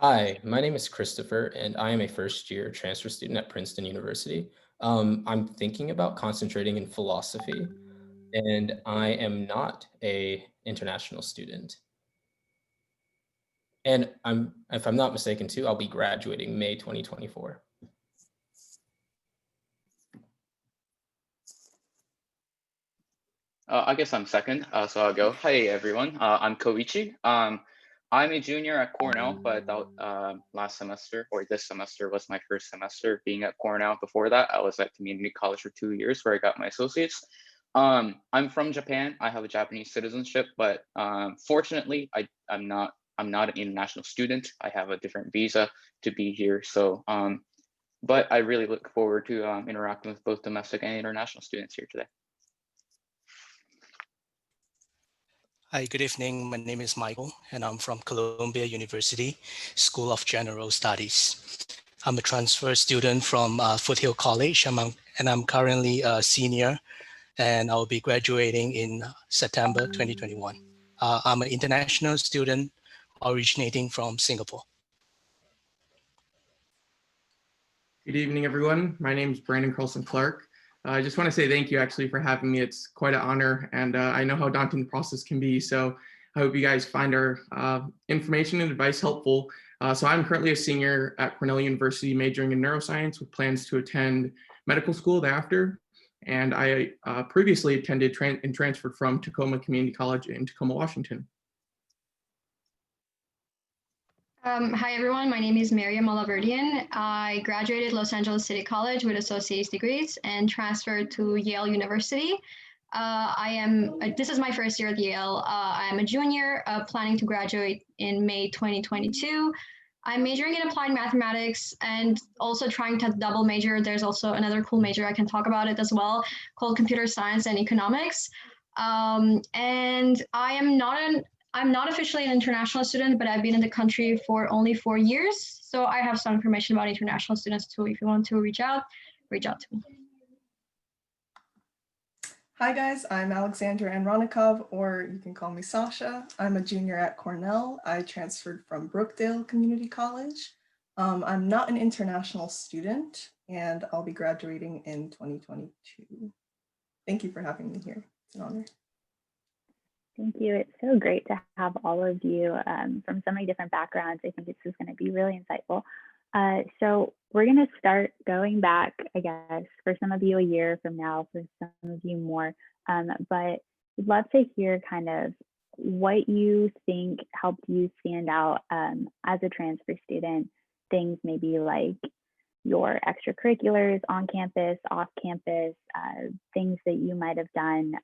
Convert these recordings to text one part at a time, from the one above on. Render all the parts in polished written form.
Hi, my name is Christopher, and I am a first-year transfer student at Princeton University. I'm thinking about concentrating in philosophy, and I am not a international student. And if I'm not mistaken too, I'll be graduating May 2024. I guess I'm second, so I'll go. Hi, everyone. I'm Koichi. I'm a junior at Cornell, but last semester or this semester was my first semester being at Cornell. Before that, I was at community college for 2 years where I got my associates. I'm from Japan. I have a Japanese citizenship, but fortunately, I'm not an international student. I have a different visa to be here. So, but I really look forward to interacting with both domestic and international students here today. Hi, good evening. My name is Michael, and I'm from Columbia University School of General Studies. I'm a transfer student from Foothill College, and I'm currently a senior, and I'll be graduating in September 2021. I'm an international student originating from Singapore. Good evening, everyone. My name is Brandon Carlson Clark. I just want to say thank you actually for having me. It's quite an honor, and I know how daunting the process can be. So I hope you guys find our information and advice helpful. So I'm currently a senior at Cornell University, majoring in neuroscience with plans to attend medical school thereafter. And I previously attended and transferred from Tacoma Community College in Tacoma, Washington. Hi, everyone. My name is Mariam Laverdian. I graduated Los Angeles City College with associate's degrees and transferred to Yale University. This is my first year at Yale. I am a junior planning to graduate in May 2022. I'm majoring in applied mathematics and also trying to double major. There's also another cool major, I can talk about it as well, called computer science and economics. And I'm not officially an international student, but I've been in the country for only 4 years. So I have some information about international students too. If you want to reach out to me. Hi guys, I'm Alexandra Andronikov, or you can call me Sasha. I'm a junior at Cornell. I transferred from Brookdale Community College. I'm not an international student, and I'll be graduating in 2022. Thank you for having me here. It's an honor. Thank you. It's so great to have all of you from so many different backgrounds. I think this is going to be really insightful. So we're going to start going back, I guess, for some of you a year from now, for some of you more. But we'd love to hear kind of what you think helped you stand out as a transfer student, things maybe like your extracurriculars on campus, off campus, things that you might have done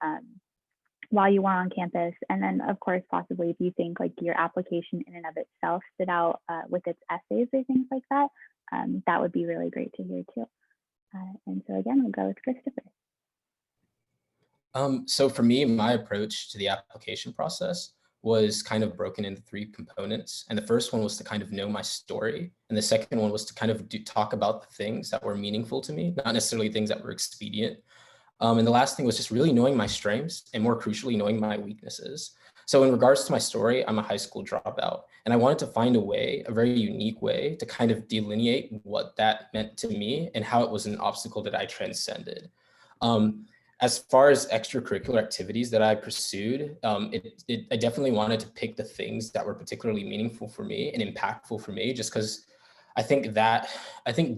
while you were on campus. And then of course, possibly if you think like your application in and of itself stood out with its essays or things like that, that would be really great to hear too. And so again, we'll go with Christopher. So for me, my approach to the application process was kind of broken into 3 components. And the first one was to kind of know my story. And the second one was to kind of talk about the things that were meaningful to me, not necessarily things that were expedient. And the last thing was just really knowing my strengths and more crucially, knowing my weaknesses. So in regards to my story, I'm a high school dropout, and I wanted to find a very unique way to kind of delineate what that meant to me and how it was an obstacle that I transcended. As far as extracurricular activities that I pursued, I definitely wanted to pick the things that were particularly meaningful for me and impactful for me, just because I think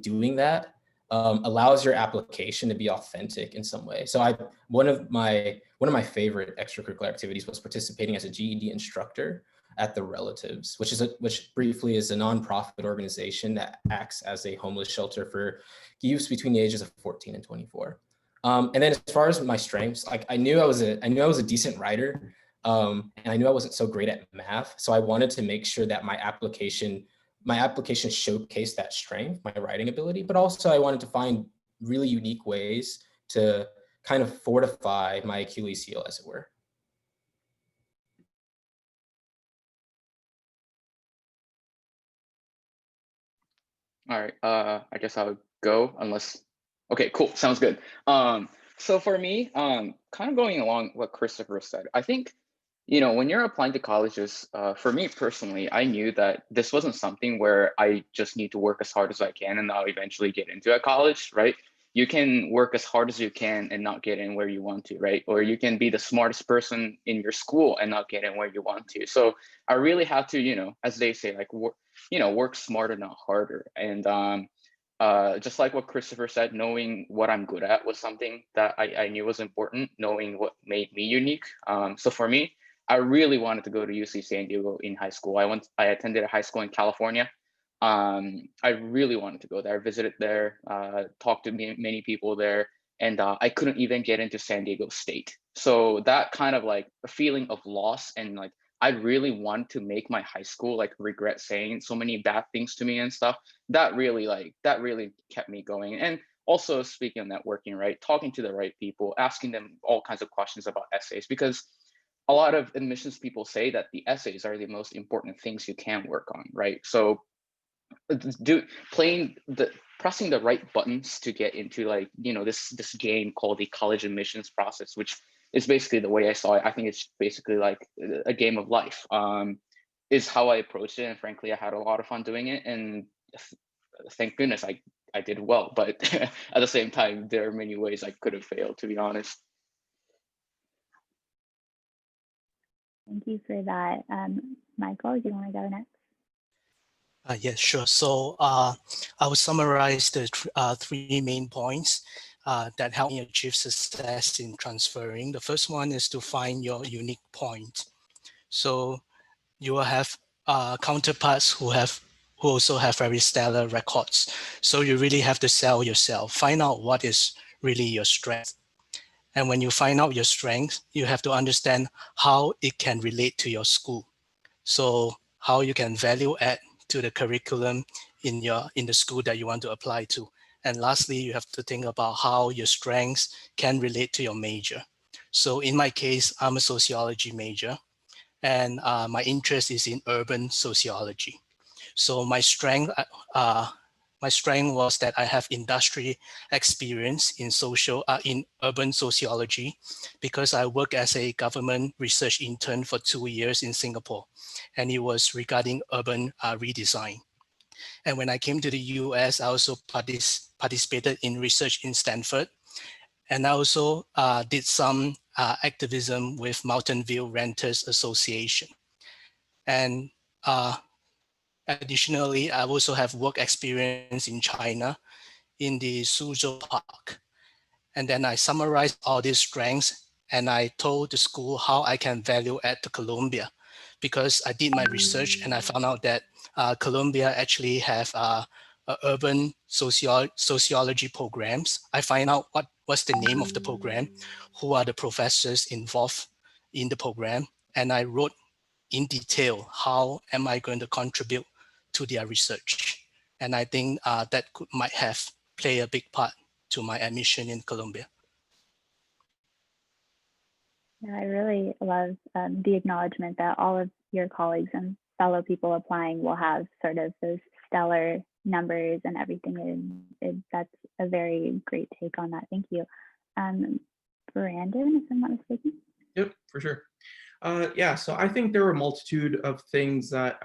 doing that allows your application to be authentic in some way. So one of my favorite extracurricular activities was participating as a GED instructor at the Relatives, which briefly is a nonprofit organization that acts as a homeless shelter for youths between the ages of 14 and 24. And then as far as my strengths, like I knew I was a decent writer, and I knew I wasn't so great at math. So I wanted to make sure that my application showcased that strength, my writing ability, but also I wanted to find really unique ways to kind of fortify my Achilles heel, as it were. All right, I guess I would go unless, okay, cool, sounds good. So for me, kind of going along what Christopher said, I think When you're applying to colleges, for me personally, I knew that this wasn't something where I just need to work as hard as I can and I'll eventually get into a college, right? You can work as hard as you can and not get in where you want to, right? Or you can be the smartest person in your school and not get in where you want to. So I really had to, as they say, like, work smarter, not harder. And just like what Christopher said, knowing what I'm good at was something that I knew was important, knowing what made me unique. So for me, I really wanted to go to UC San Diego in high school. I attended a high school in California. I really wanted to go there. I visited there, talked to many people there, and I couldn't even get into San Diego State. So that kind of like a feeling of loss, and like I really want to make my high school like regret saying so many bad things to me and stuff. That really kept me going. And also speaking of networking, right? Talking to the right people, asking them all kinds of questions about essays, because a lot of admissions people say that the essays are the most important things you can work on, right? So pressing the right buttons to get into like, this game called the college admissions process, which is basically the way I saw it. I think it's basically like a game of life, is how I approached it. And frankly, I had a lot of fun doing it. And thank goodness I did well. But at the same time, there are many ways I could have failed, to be honest. Thank you for that. Michael, do you want to go next? Yes, sure. So I will summarize the three main points that help me achieve success in transferring. The first one is to find your unique point. So you will have counterparts who also have very stellar records. So you really have to sell yourself, find out what is really your strength. And when you find out your strength, you have to understand how it can relate to your school. So how you can value add to the curriculum in the school that you want to apply to. And lastly, you have to think about how your strengths can relate to your major. So in my case, I'm a sociology major, and my interest is in urban sociology. So my strength was that I have industry experience in urban sociology, because I worked as a government research intern for 2 years in Singapore, and it was regarding urban redesign. And when I came to the US, I also participated in research in Stanford, and I also did some activism with Mountain View Renters Association. And additionally, I also have work experience in China in the Suzhou Park. And then I summarized all these strengths, and I told the school how I can value add to Columbia, because I did my research and I found out that Columbia actually have urban sociology programs. I find out what's the name of the program, who are the professors involved in the program, and I wrote in detail how am I going to contribute to their research. And I think that might have played a big part to my admission in Columbia. Yeah, I really love the acknowledgement that all of your colleagues and fellow people applying will have sort of those stellar numbers and everything. That's a very great take on that. Thank you. Brandon, if I'm not mistaken. Yep, for sure. Yeah, so I think there were a multitude of things that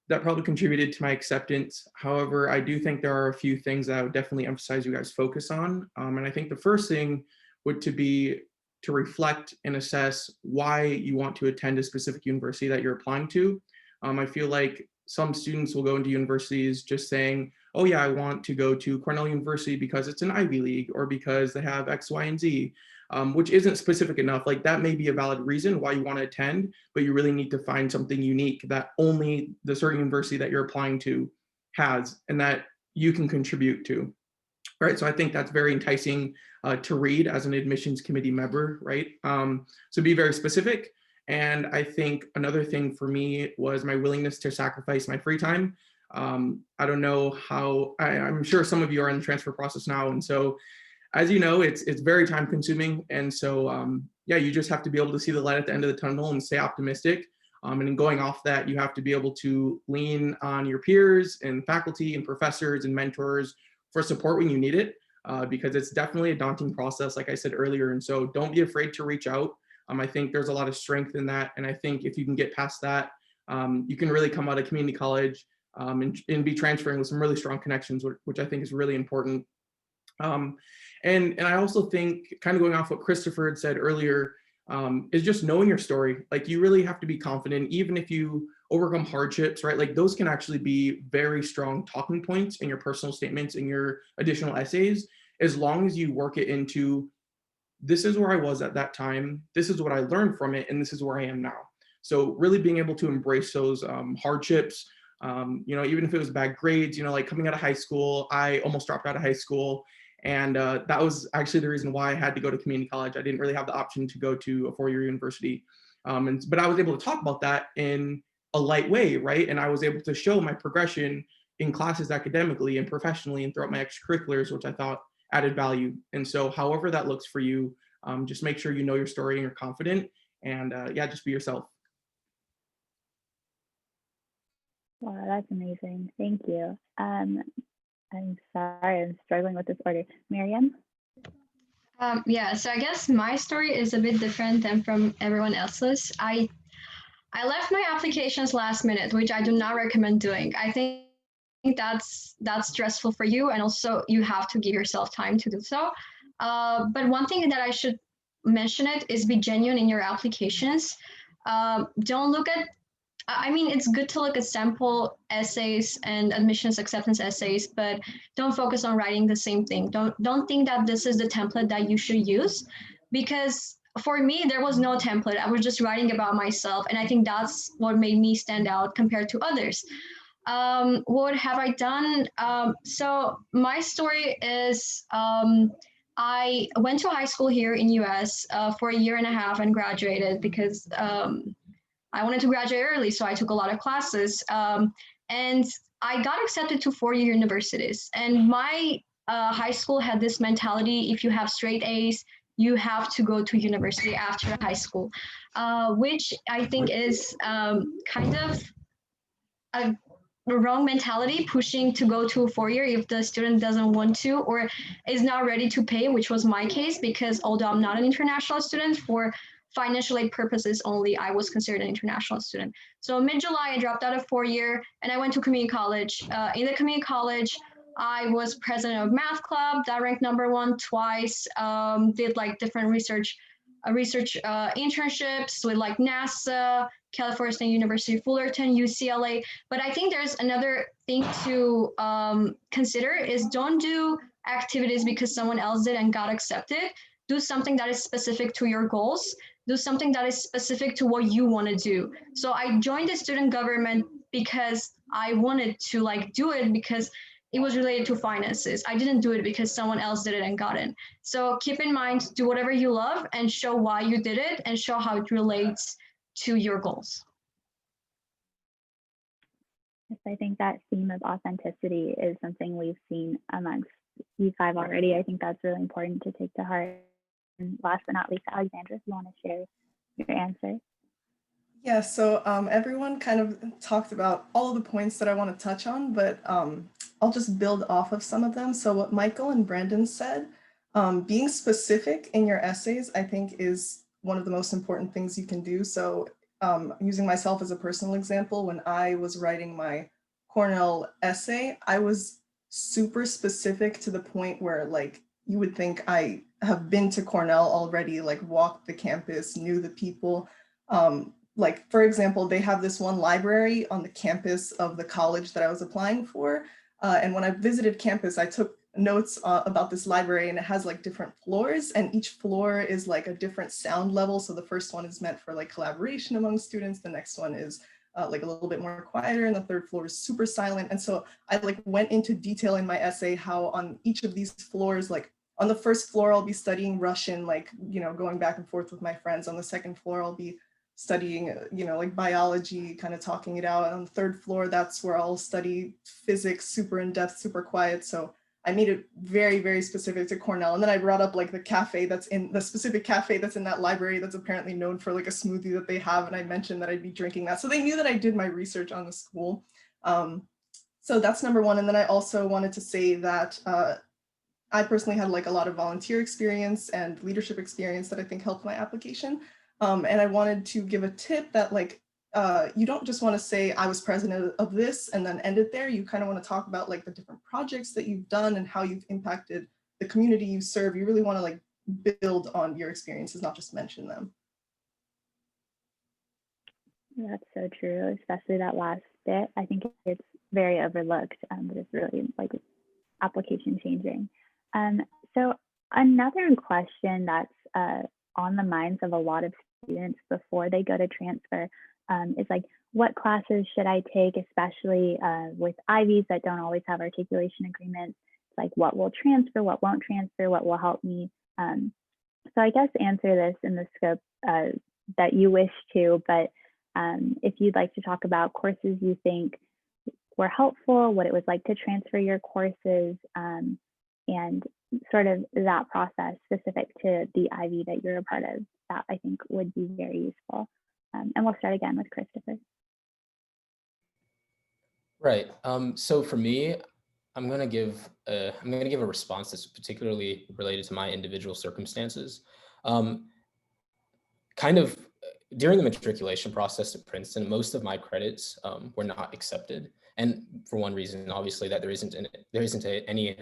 that probably contributed to my acceptance. However, I do think there are a few things that I would definitely emphasize you guys focus on. And I think the first thing would be to reflect and assess why you want to attend a specific university that you're applying to. I feel like some students will go into universities just saying, oh yeah, I want to go to Cornell University because it's an Ivy League or because they have X, Y, and Z. Which isn't specific enough. Like that may be a valid reason why you want to attend, but you really need to find something unique that only the certain university that you're applying to has and that you can contribute to, right? So I think that's very enticing to read as an admissions committee member, right? So be very specific. And I think another thing for me was my willingness to sacrifice my free time. I don't know how, I'm sure some of you are in the transfer process now. And so as you know, it's very time consuming. And so, yeah, you just have to be able to see the light at the end of the tunnel and stay optimistic. And in going off that, you have to be able to lean on your peers and faculty and professors and mentors for support when you need it, because it's definitely a daunting process, like I said earlier. And so don't be afraid to reach out. I think there's a lot of strength in that. And I think if you can get past that, you can really come out of community college and be transferring with some really strong connections, which I think is really important. And I also think, kind of going off what Christopher had said earlier, is just knowing your story. Like, you really have to be confident, even if you overcome hardships, right? Like, those can actually be very strong talking points in your personal statements, in your additional essays, as long as you work it into, this is where I was at that time, this is what I learned from it, and this is where I am now. So really being able to embrace those hardships, even if it was bad grades, like coming out of high school, I almost dropped out of high school. And that was actually the reason why I had to go to community college. I didn't really have the option to go to a four-year university. But I was able to talk about that in a light way, right? And I was able to show my progression in classes academically and professionally and throughout my extracurriculars, which I thought added value. And so however that looks for you, just make sure you know your story and you're confident, and just be yourself. Wow, that's amazing. Thank you. I'm sorry, I'm struggling with this order. Mariam? So I guess my story is a bit different than from everyone else's. I left my applications last minute, which I do not recommend doing. I think that's stressful for you, and also you have to give yourself time to do so. But one thing that I should mention it is be genuine in your applications. Don't look at, it's good to look at sample essays and admissions acceptance essays, but don't focus on writing the same thing. Don't think that this is the template that you should use, because for me, there was no template. I was just writing about myself, and I think that's what made me stand out compared to others. What have I done? So my story is, I went to high school here in US for a year and a half and graduated because I wanted to graduate early, so I took a lot of classes. And I got accepted to four-year universities. And my high school had this mentality: if you have straight A's, you have to go to university after high school, which I think is kind of a wrong mentality, pushing to go to a four-year if the student doesn't want to or is not ready to pay, which was my case, because although I'm not an international student, for financial aid purposes only, I was considered an international student. So mid-July, I dropped out of four-year and I went to community college. In the community college, I was president of math club that ranked #1 twice, did like different research internships with like NASA, California State University, Fullerton, UCLA. But I think there's another thing to consider is don't do activities because someone else did and got accepted. Do something that is specific to your goals. Do something that is specific to what you want to do. So I joined the student government because I wanted to like do it because it was related to finances. I didn't do it because someone else did it and got in. So keep in mind, do whatever you love and show why you did it and show how it relates to your goals. Yes, I think that theme of authenticity is something we've seen amongst E5 already. I think that's really important to take to heart. And last but not least, Alexandra, if you want to share your answer. Yeah, so everyone kind of talked about all of the points that I want to touch on, but I'll just build off of some of them. So what Michael and Brandon said, being specific in your essays, I think is one of the most important things you can do. So using myself as a personal example, when I was writing my Cornell essay, I was super specific to the point where like you would think I have been to Cornell already, like walked the campus, knew the people. Like, for example, they have this one library on the campus of the college that I was applying for. And when I visited campus, I took notes about this library, and it has like different floors, and each floor is like a different sound level. So the first one is meant for like collaboration among students. The next one is like a little bit more quieter, and the third floor is super silent. And so I like went into detail in my essay how on each of these floors, like on the first floor, I'll be studying Russian, like, going back and forth with my friends. On the second floor, I'll be studying, like biology, kind of talking it out. And on the third floor, that's where I'll study physics, super in depth, super quiet. So I made it very, very specific to Cornell. And then I brought up like the cafe that's in the specific cafe that's in that library that's apparently known for like a smoothie that they have. And I mentioned that I'd be drinking that. So they knew that I did my research on the school. So that's #1. And then I also wanted to say that I personally had like a lot of volunteer experience and leadership experience that I think helped my application. And I wanted to give a tip that like, you don't just want to say I was president of this and then end it there. You kind of want to talk about like the different projects that you've done and how you've impacted the community you serve. You really want to like build on your experiences, not just mention them. That's so true, especially that last bit. I think it's very overlooked, but it's really like application changing. So another question that's on the minds of a lot of students before they go to transfer is like, what classes should I take, especially with Ivies that don't always have articulation agreements? Like what will transfer, what won't transfer, what will help me? So I guess answer this in the scope that you wish to, but if you'd like to talk about courses you think were helpful, what it was like to transfer your courses, and sort of that process specific to the Ivy that you're a part of, that I think would be very useful. And we'll start again with Christopher. Right. So for me, I'm gonna give a response that's particularly related to my individual circumstances. Kind of during the matriculation process at Princeton, most of my credits were not accepted, and for one reason, obviously, that there isn't any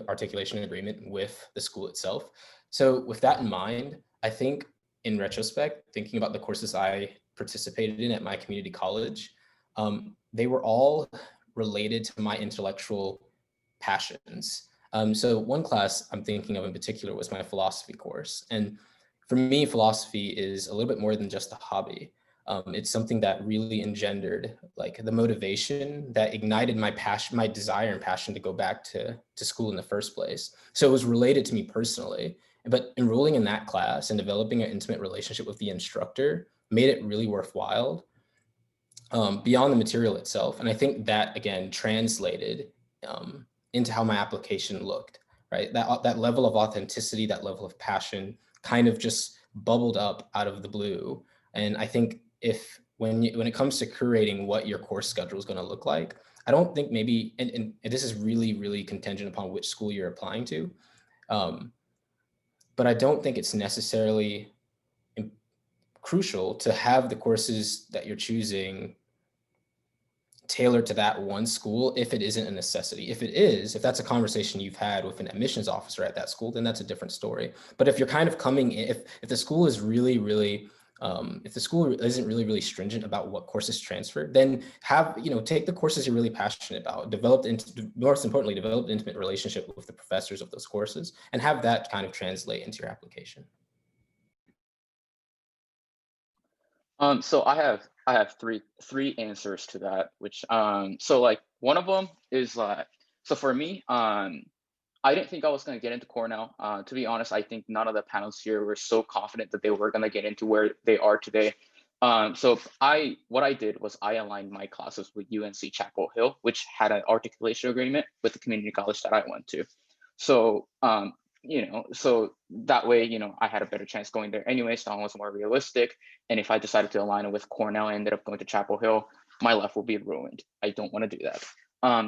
articulation agreement with the school itself. So with that in mind, I think in retrospect, thinking about the courses I participated in at my community college, they were all related to my intellectual passions. So one class I'm thinking of in particular was my philosophy course. And for me, philosophy is a little bit more than just a hobby. It's something that really engendered like the motivation that ignited my passion, my desire and passion to go back to school in the first place. So it was related to me personally, but enrolling in that class and developing an intimate relationship with the instructor made it really worthwhile beyond the material itself. And I think that, again, translated into how my application looked, right? That level of authenticity, that level of passion kind of just bubbled up out of the blue. And I think when it comes to curating what your course schedule is going to look like, I don't think maybe, and this is really, really contingent upon which school you're applying to, but I don't think it's necessarily crucial to have the courses that you're choosing tailored to that one school if it isn't a necessity. If it is, if that's a conversation you've had with an admissions officer at that school, then that's a different story. But if you're kind of coming in, if the school is really, really, if the school isn't really, really stringent about what courses transfer, then take the courses you're really passionate about, most importantly, develop an intimate relationship with the professors of those courses, and have that kind of translate into your application. So I have three answers to that, which so like one of them is so for me, I didn't think I was going to get into Cornell. To be honest, I think none of the panels here were so confident that they were going to get into where they are today. So what I did was I aligned my classes with UNC Chapel Hill, which had an articulation agreement with the community college that I went to. So so that way, I had a better chance going there anyway, so I was more realistic. And if I decided to align it with Cornell and ended up going to Chapel Hill, my life will be ruined. I don't want to do that.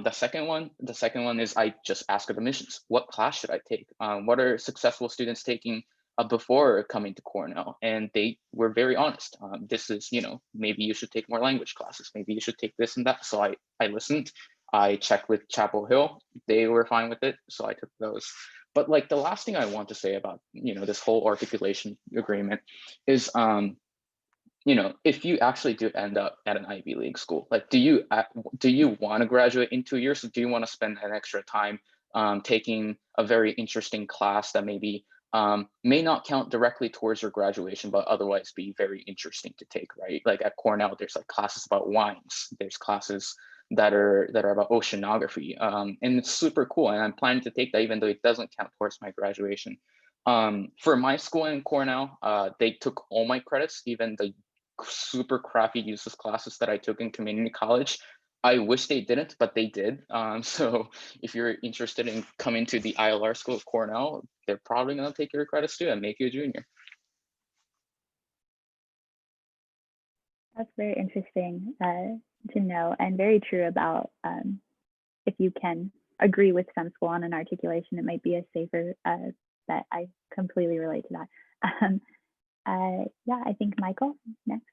The second one is I just ask admissions, what class should I take? What are successful students taking before coming to Cornell? And they were very honest. This is, maybe you should take more language classes. Maybe you should take this and that. So I listened. I checked with Chapel Hill. They were fine with it. So I took those. But like the last thing I want to say about, this whole articulation agreement is, if you actually do end up at an Ivy League school, like, do you want to graduate in 2 years? Or do you want to spend an extra time taking a very interesting class that maybe may not count directly towards your graduation, but otherwise be very interesting to take, right? Like at Cornell, there's like classes about wines. There's classes that are about oceanography, and it's super cool. And I'm planning to take that, even though it doesn't count towards my graduation. For my school in Cornell, they took all my credits, even the super crappy useless classes that I took in community college. I wish they didn't, but they did. So if you're interested in coming to the ILR school of Cornell, they're probably going to take your credits too and make you a junior. That's very interesting to know, and very true about if you can agree with some school on an articulation, it might be a safer bet. I completely relate to that. Yeah, I think Michael next.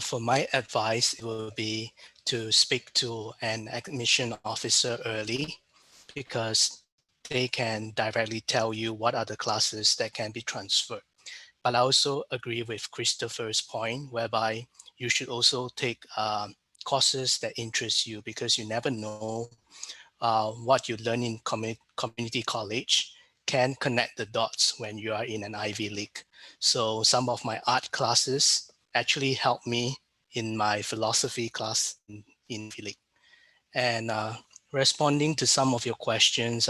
For my advice, it would be to speak to an admission officer early, because they can directly tell you what are the classes that can be transferred. But I also agree with Christopher's point, whereby you should also take courses that interest you, because you never know what you learn in community college can connect the dots when you are in an Ivy League. So some of my art classes actually helped me in my philosophy class in Ivy League. And responding to some of your questions,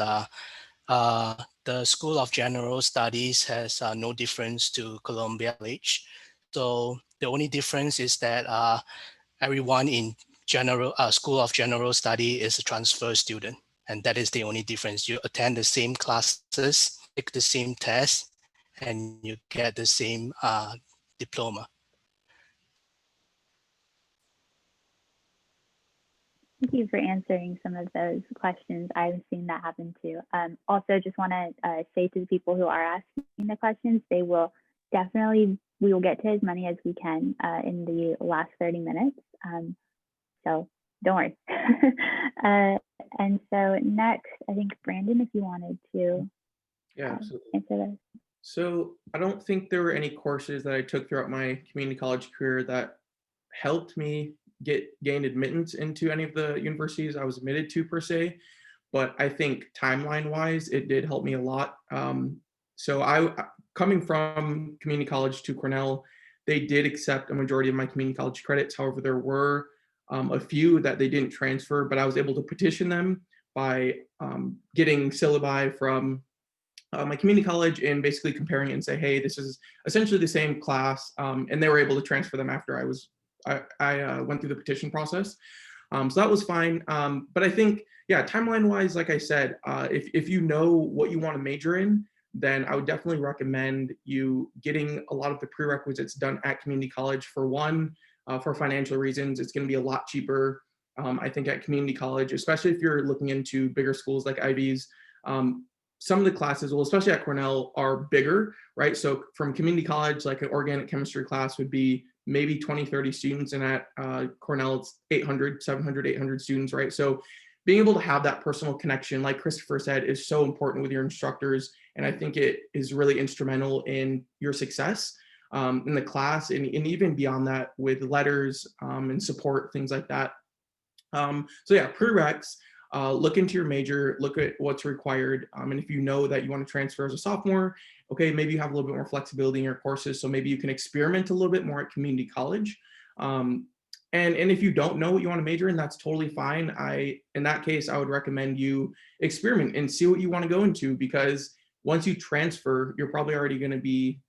the School of General Studies has no difference to Columbia College. So the only difference is that everyone in School of General Study is a transfer student. And that is the only difference. You attend the same classes, take the same test, and you get the same diploma. Thank you for answering some of those questions. I've seen that happen too. Also, just want to say to the people who are asking the questions, we will get to as many as we can in the last 30 minutes. So don't worry. And so next, I think Brandon, if you wanted to answer this. So I don't think there were any courses that I took throughout my community college career that helped me gain admittance into any of the universities I was admitted to per se, but I think timeline wise, it did help me a lot. So coming from community college to Cornell, they did accept a majority of my community college credits. However, there were a few that they didn't transfer, but I was able to petition them by getting syllabi from my community college and basically comparing it and say, hey, this is essentially the same class. And they were able to transfer them after I went through the petition process. So that was fine. But I think, yeah, timeline wise, like I said, if you know what you want to major in, then I would definitely recommend you getting a lot of the prerequisites done at community college. For one, for financial reasons, it's going to be a lot cheaper. I think at community college, especially if you're looking into bigger schools like Ivies, some of the classes, well, especially at Cornell, are bigger, right? So from community college, like an organic chemistry class would be maybe 20, 30 students, and at Cornell, it's 800, 700, 800 students, right? So being able to have that personal connection, like Christopher said, is so important with your instructors. And I think it is really instrumental in your success in the class, and even beyond that with letters and support, things like that. So yeah, prereqs. Look into your major, look at what's required. And if you know that you want to transfer as a sophomore, okay, maybe you have a little bit more flexibility in your courses. So maybe you can experiment a little bit more at community college. And if you don't know what you want to major in, that's totally fine. In that case, I would recommend you experiment and see what you want to go into, because once you transfer, you're probably already going to be,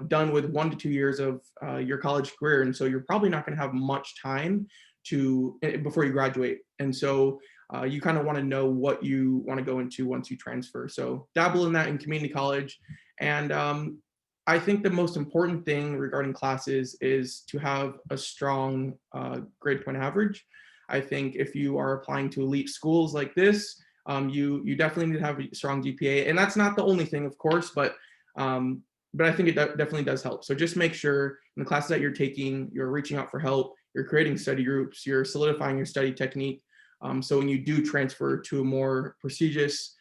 done with 1 to 2 years of your college career. And so you're probably not going to have much time before you graduate. And so you kind of want to know what you want to go into once you transfer. So dabble in that in community college. And I think the most important thing regarding classes is to have a strong grade point average. I think if you are applying to elite schools like this, you definitely need to have a strong GPA. And that's not the only thing, of course, but I think it definitely does help. So just make sure in the classes that you're taking, you're reaching out for help, you're creating study groups, you're solidifying your study technique. So when you do transfer to a more prestigious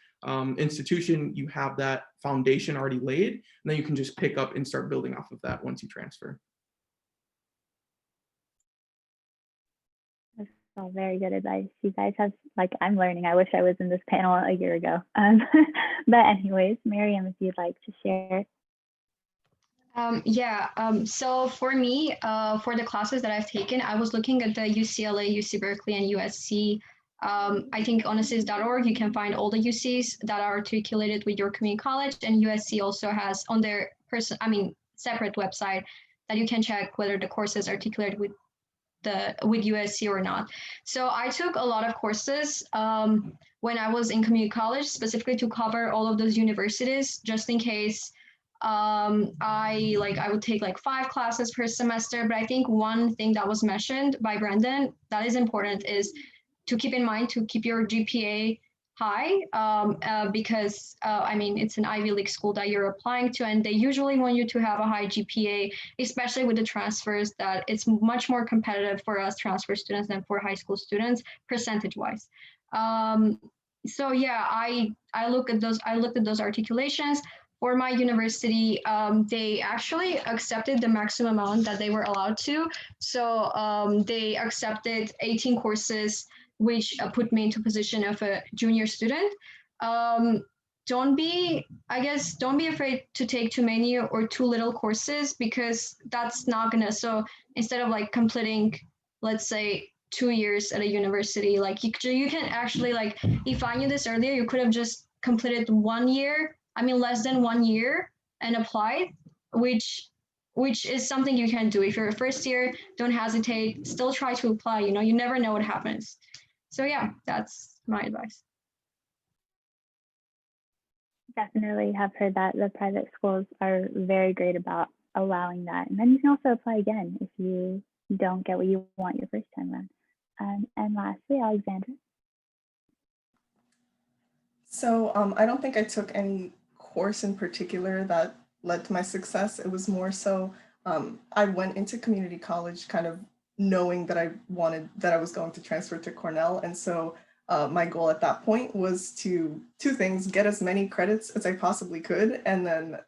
institution, you have that foundation already laid, and then you can just pick up and start building off of that once you transfer. That's all very good advice. You guys have, I'm learning. I wish I was in this panel a year ago. But anyways, Mariam, if you'd like to share. So for me, for the classes that I've taken, I was looking at the UCLA, UC Berkeley, and USC. I think on assist.org, you can find all the UCs that are articulated with your community college, and USC also has on their separate website that you can check whether the courses are articulated with USC or not. So I took a lot of courses when I was in community college, specifically to cover all of those universities, just in case. I would take 5 classes per semester, but I think one thing that was mentioned by Brandon that is important is to keep in mind to keep your GPA high because I mean, it's an Ivy League school that you're applying to, and they usually want you to have a high GPA, especially with the transfers, that it's much more competitive for us transfer students than for high school students, percentage-wise. So yeah, I looked at those articulations. For my university, they actually accepted the maximum amount that they were allowed to. So they accepted 18 courses, which put me into position of a junior student. Don't be afraid to take too many or too little courses, because that's not gonna, so instead of like completing, let's say, 2 years at a university, like you can actually, like, if I knew this earlier, you could have just completed 1 year, I mean less than 1 year, and applied, which is something you can do. If you're a first year, don't hesitate, still try to apply, you never know what happens. So yeah, that's my advice. Definitely have heard that the private schools are very great about allowing that. And then you can also apply again if you don't get what you want your first time around. And lastly, Alexandra. So I don't think I took any course in particular that led to my success. It was more so I went into community college kind of knowing that I was going to transfer to Cornell. And so my goal at that point was to two things: get as many credits as I possibly could, and then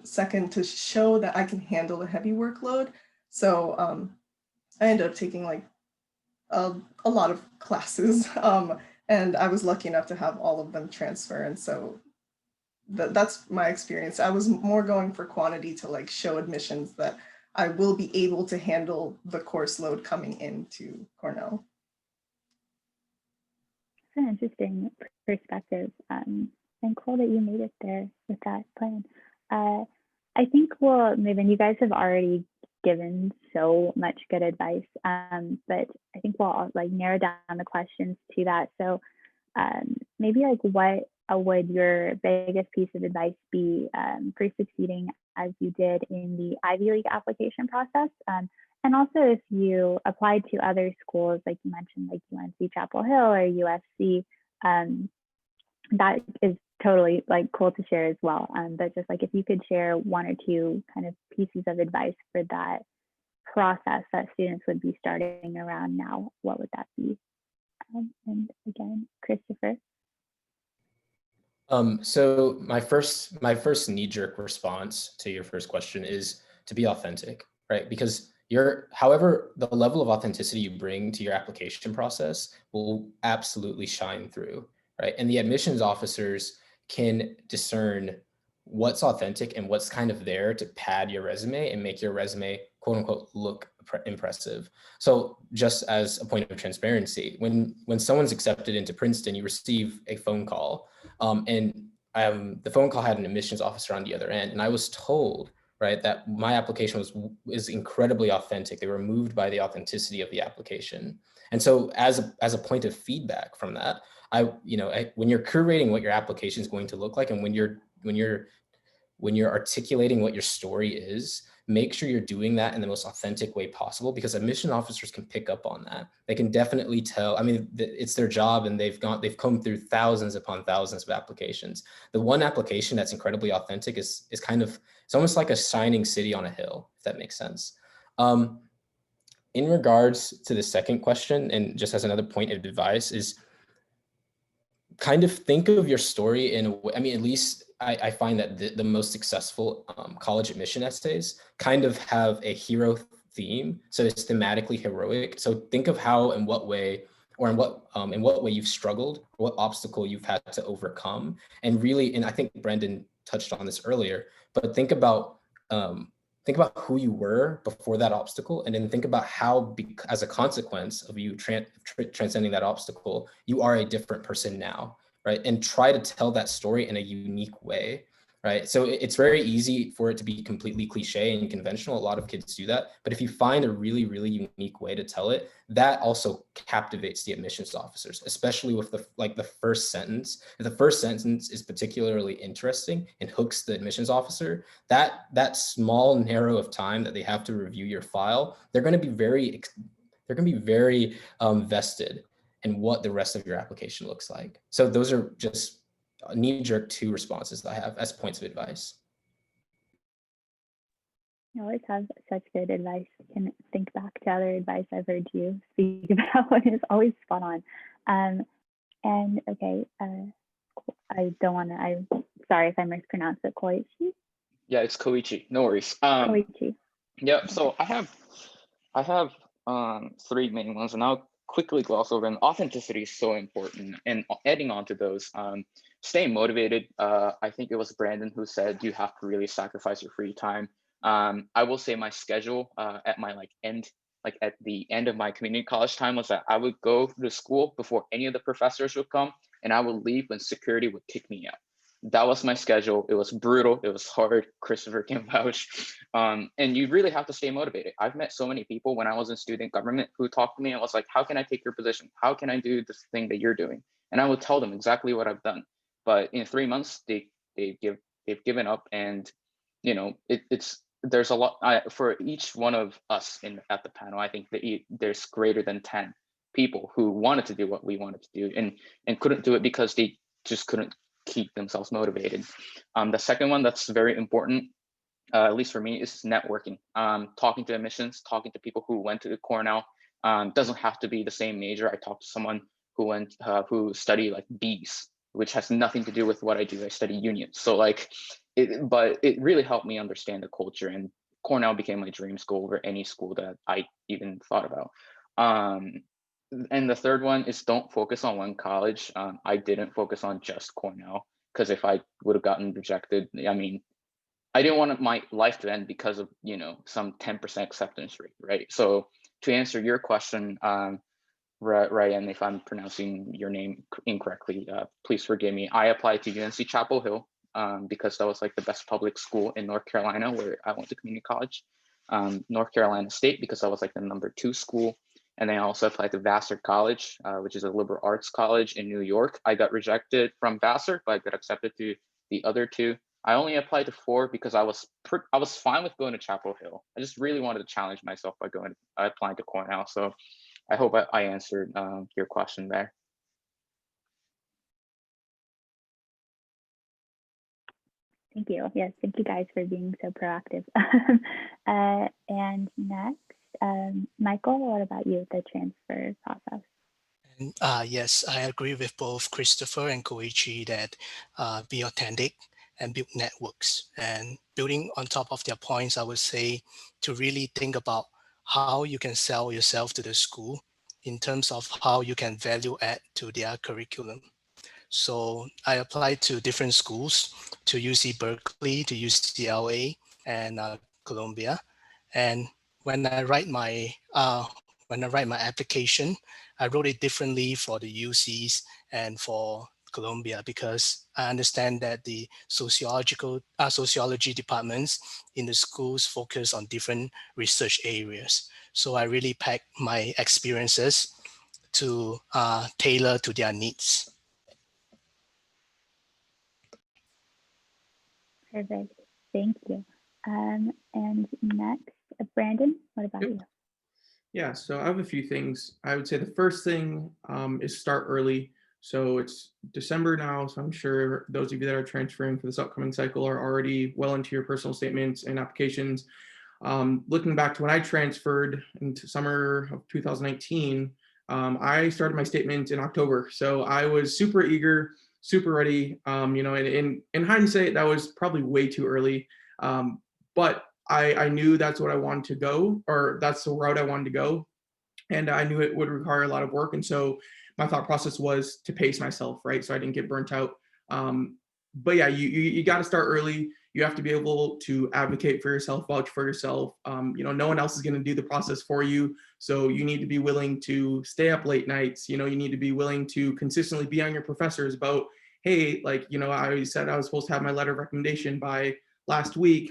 second, to show that I can handle a heavy workload. So I ended up taking like a lot of classes, and I was lucky enough to have all of them transfer. And so that's my experience. I was more going for quantity to like show admissions that I will be able to handle the course load coming into Cornell. It's an interesting perspective, and cool that you made it there with that plan. I think we'll move in. You guys have already given so much good advice, but I think we'll like narrow down the questions to that. So maybe like what would your biggest piece of advice be for succeeding as you did in the Ivy League application process? And also if you applied to other schools, like you mentioned, like UNC Chapel Hill or USC, that is totally like cool to share as well. But just like if you could share one or two kind of pieces of advice for that process that students would be starting around now, what would that be? And again, Christopher. So my first knee-jerk response to your first question is to be authentic, right? Because however, the level of authenticity you bring to your application process will absolutely shine through, right? And the admissions officers can discern what's authentic and what's kind of there to pad your resume and make your resume, quote unquote, look impressive. So just as a point of transparency, when someone's accepted into Princeton, you receive a phone call, and the phone call had an admissions officer on the other end, and I was told, right, that my application is incredibly authentic. They were moved by the authenticity of the application. And so as a point of feedback from that, when you're curating what your application is going to look like, and when you're articulating what your story is, make sure you're doing that in the most authentic way possible, because admission officers can pick up on that. They can definitely tell. I mean, it's their job, and they've come through thousands upon thousands of applications. The one application that's incredibly authentic is kind of, it's almost like a shining city on a hill, if that makes sense. In regards to the second question, and just as another point of advice, is kind of think of your story in a way. I mean, at least I find that the most successful college admission essays kind of have a hero theme. So it's thematically heroic. So think of how, in what way, or in what way you've struggled, what obstacle you've had to overcome. And really, and I think Brendan touched on this earlier, but think about who you were before that obstacle, and then think about how, as a consequence of you transcending that obstacle, you are a different person now, right? And try to tell that story in a unique way, right? So it's very easy for it to be completely cliche and conventional. A lot of kids do that. But if you find a really, really unique way to tell it, that also captivates the admissions officers, especially with the first sentence. If the first sentence is particularly interesting and hooks the admissions officer, that small narrow of time that they have to review your file, they're going to be very vested and what the rest of your application looks like. So those are just knee-jerk 2 responses that I have as points of advice. You always have such good advice. I can think back to other advice I've heard you speak about, and it's always spot on. And okay, I don't want to, I'm sorry if I mispronounced it, Koichi? Yeah, it's Koichi, no worries. Koichi. Yeah, so I have 3 main ones, and I'll quickly gloss over. And authenticity is so important. And adding on to those, staying motivated. I think it was Brandon who said you have to really sacrifice your free time. I will say my schedule at my at the end of my community college time was that I would go to school before any of the professors would come, and I would leave when security would kick me out. That was my schedule. It was brutal. It was hard. Christopher can vouch. And you really have to stay motivated. I've met so many people when I was in student government who talked to me and was like, how can I take your position? How can I do this thing that you're doing? And I would tell them exactly what I've done. But in 3 months, they've given up. And there's a lot for each one of us at the panel. I think that there's greater than 10 people who wanted to do what we wanted to do and couldn't do it because they just couldn't keep themselves motivated. The second one that's very important, at least for me, is networking. Talking to admissions, talking to people who went to Cornell. Doesn't have to be the same major. I talked to someone who studied like bees, which has nothing to do with what I do. I study unions. So but it really helped me understand the culture, and Cornell became my dream school over any school that I even thought about. And the third one is don't focus on one college. I didn't focus on just Cornell, because if I would have gotten rejected, I mean, I didn't want my life to end because of, some 10% acceptance rate, right? So to answer your question, Ryan, if I'm pronouncing your name incorrectly, please forgive me. I applied to UNC Chapel Hill because that was like the best public school in North Carolina where I went to community college. North Carolina State because that was like the #2 school. And then I also applied to Vassar College, which is a liberal arts college in New York. I got rejected from Vassar, but I got accepted to the other 2. I only applied to 4 because I was fine with going to Chapel Hill. I just really wanted to challenge myself by applying to Cornell. So I hope I answered your question there. Thank you. Yes, thank you guys for being so proactive. And next, Michael, what about you, the transfer process? Yes, I agree with both Christopher and Koichi that be authentic and build networks. And building on top of their points, I would say to really think about how you can sell yourself to the school in terms of how you can value add to their curriculum. So I applied to different schools, to UC Berkeley, to UCLA, and Columbia. And when I write my application, I wrote it differently for the UCs and for Columbia because I understand that the sociology departments in the schools focus on different research areas. So I really packed my experiences to tailor to their needs. Perfect. Thank you. And next, Brandon, what about you? Yeah, so I have a few things. I would say the first thing is start early. So it's December now, so I'm sure those of you that are transferring for this upcoming cycle are already well into your personal statements and applications. Looking back to when I transferred into summer of 2019, I started my statement in October. So I was super eager, super ready. And in hindsight, that was probably way too early. But I knew that's what I wanted to go, or that's the route I wanted to go. And I knew it would require a lot of work. And so my thought process was to pace myself, right? So I didn't get burnt out. But yeah, you got to start early. You have to be able to advocate for yourself, vouch for yourself. No one else is going to do the process for you. So you need to be willing to stay up late nights. You need to be willing to consistently be on your professors about, hey, I said I was supposed to have my letter of recommendation by last week.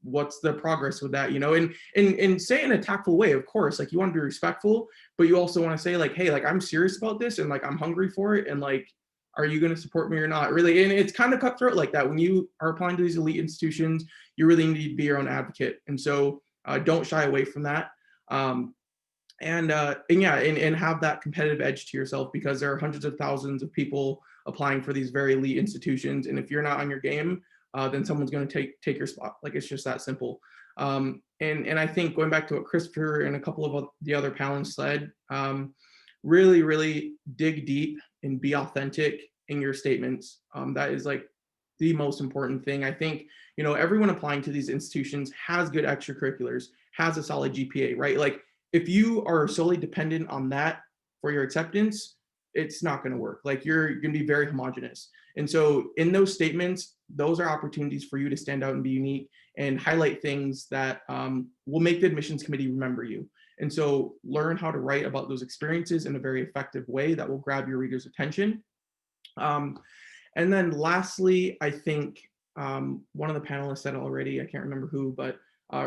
What's the progress with that? And say in a tactful way, of course, you want to be respectful, but you also want to say hey, I'm serious about this and I'm hungry for it. And are you going to support me or not? Really. And it's kind of cutthroat like that. When you are applying to these elite institutions, you really need to be your own advocate. And so don't shy away from that. and yeah, and have that competitive edge to yourself, because there are hundreds of thousands of people applying for these very elite institutions, and if you're not on your game, then someone's going to take your spot. Like, it's just that simple. And I think, going back to what Christopher and a couple of the other panelists said, really dig deep and be authentic in your statements. That is like the most important thing. I think, you know, everyone applying to these institutions has good extracurriculars, has a solid GPA, right? Like, if you are solely dependent on that for your acceptance, it's not going to work. Like, you're going to be very homogenous. And so in those statements, those are opportunities for you to stand out and be unique and highlight things that will make the admissions committee remember you. And so learn how to write about those experiences in a very effective way that will grab your reader's attention. And then lastly, I think one of the panelists said already, I can't remember who, but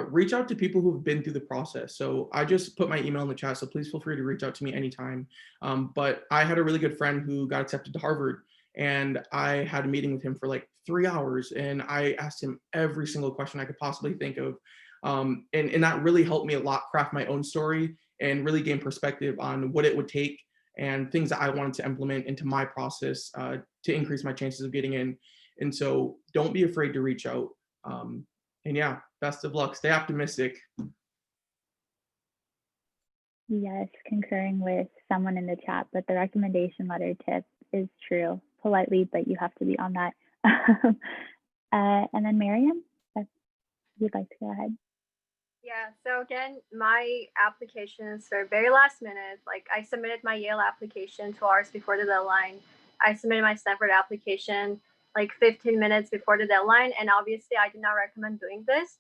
reach out to people who've been through the process. So I just put my email in the chat, so please feel free to reach out to me anytime. But I had a really good friend who got accepted to Harvard, and I had a meeting with him for like 3 hours, and I asked him every single question I could possibly think of. And that really helped me a lot craft my own story and really gain perspective on what it would take and things that I wanted to implement into my process to increase my chances of getting in. And so don't be afraid to reach out. And yeah, best of luck. Stay optimistic. Yes, concurring with someone in the chat, but the recommendation letter tip is true. Politely, but you have to be on that. And then Mariam, if you'd like to go ahead. Yeah, so again, my applications are very last minute. Like, I submitted my Yale application 2 hours before the deadline. I submitted my Stanford application like 15 minutes before the deadline. And obviously I did not recommend doing this.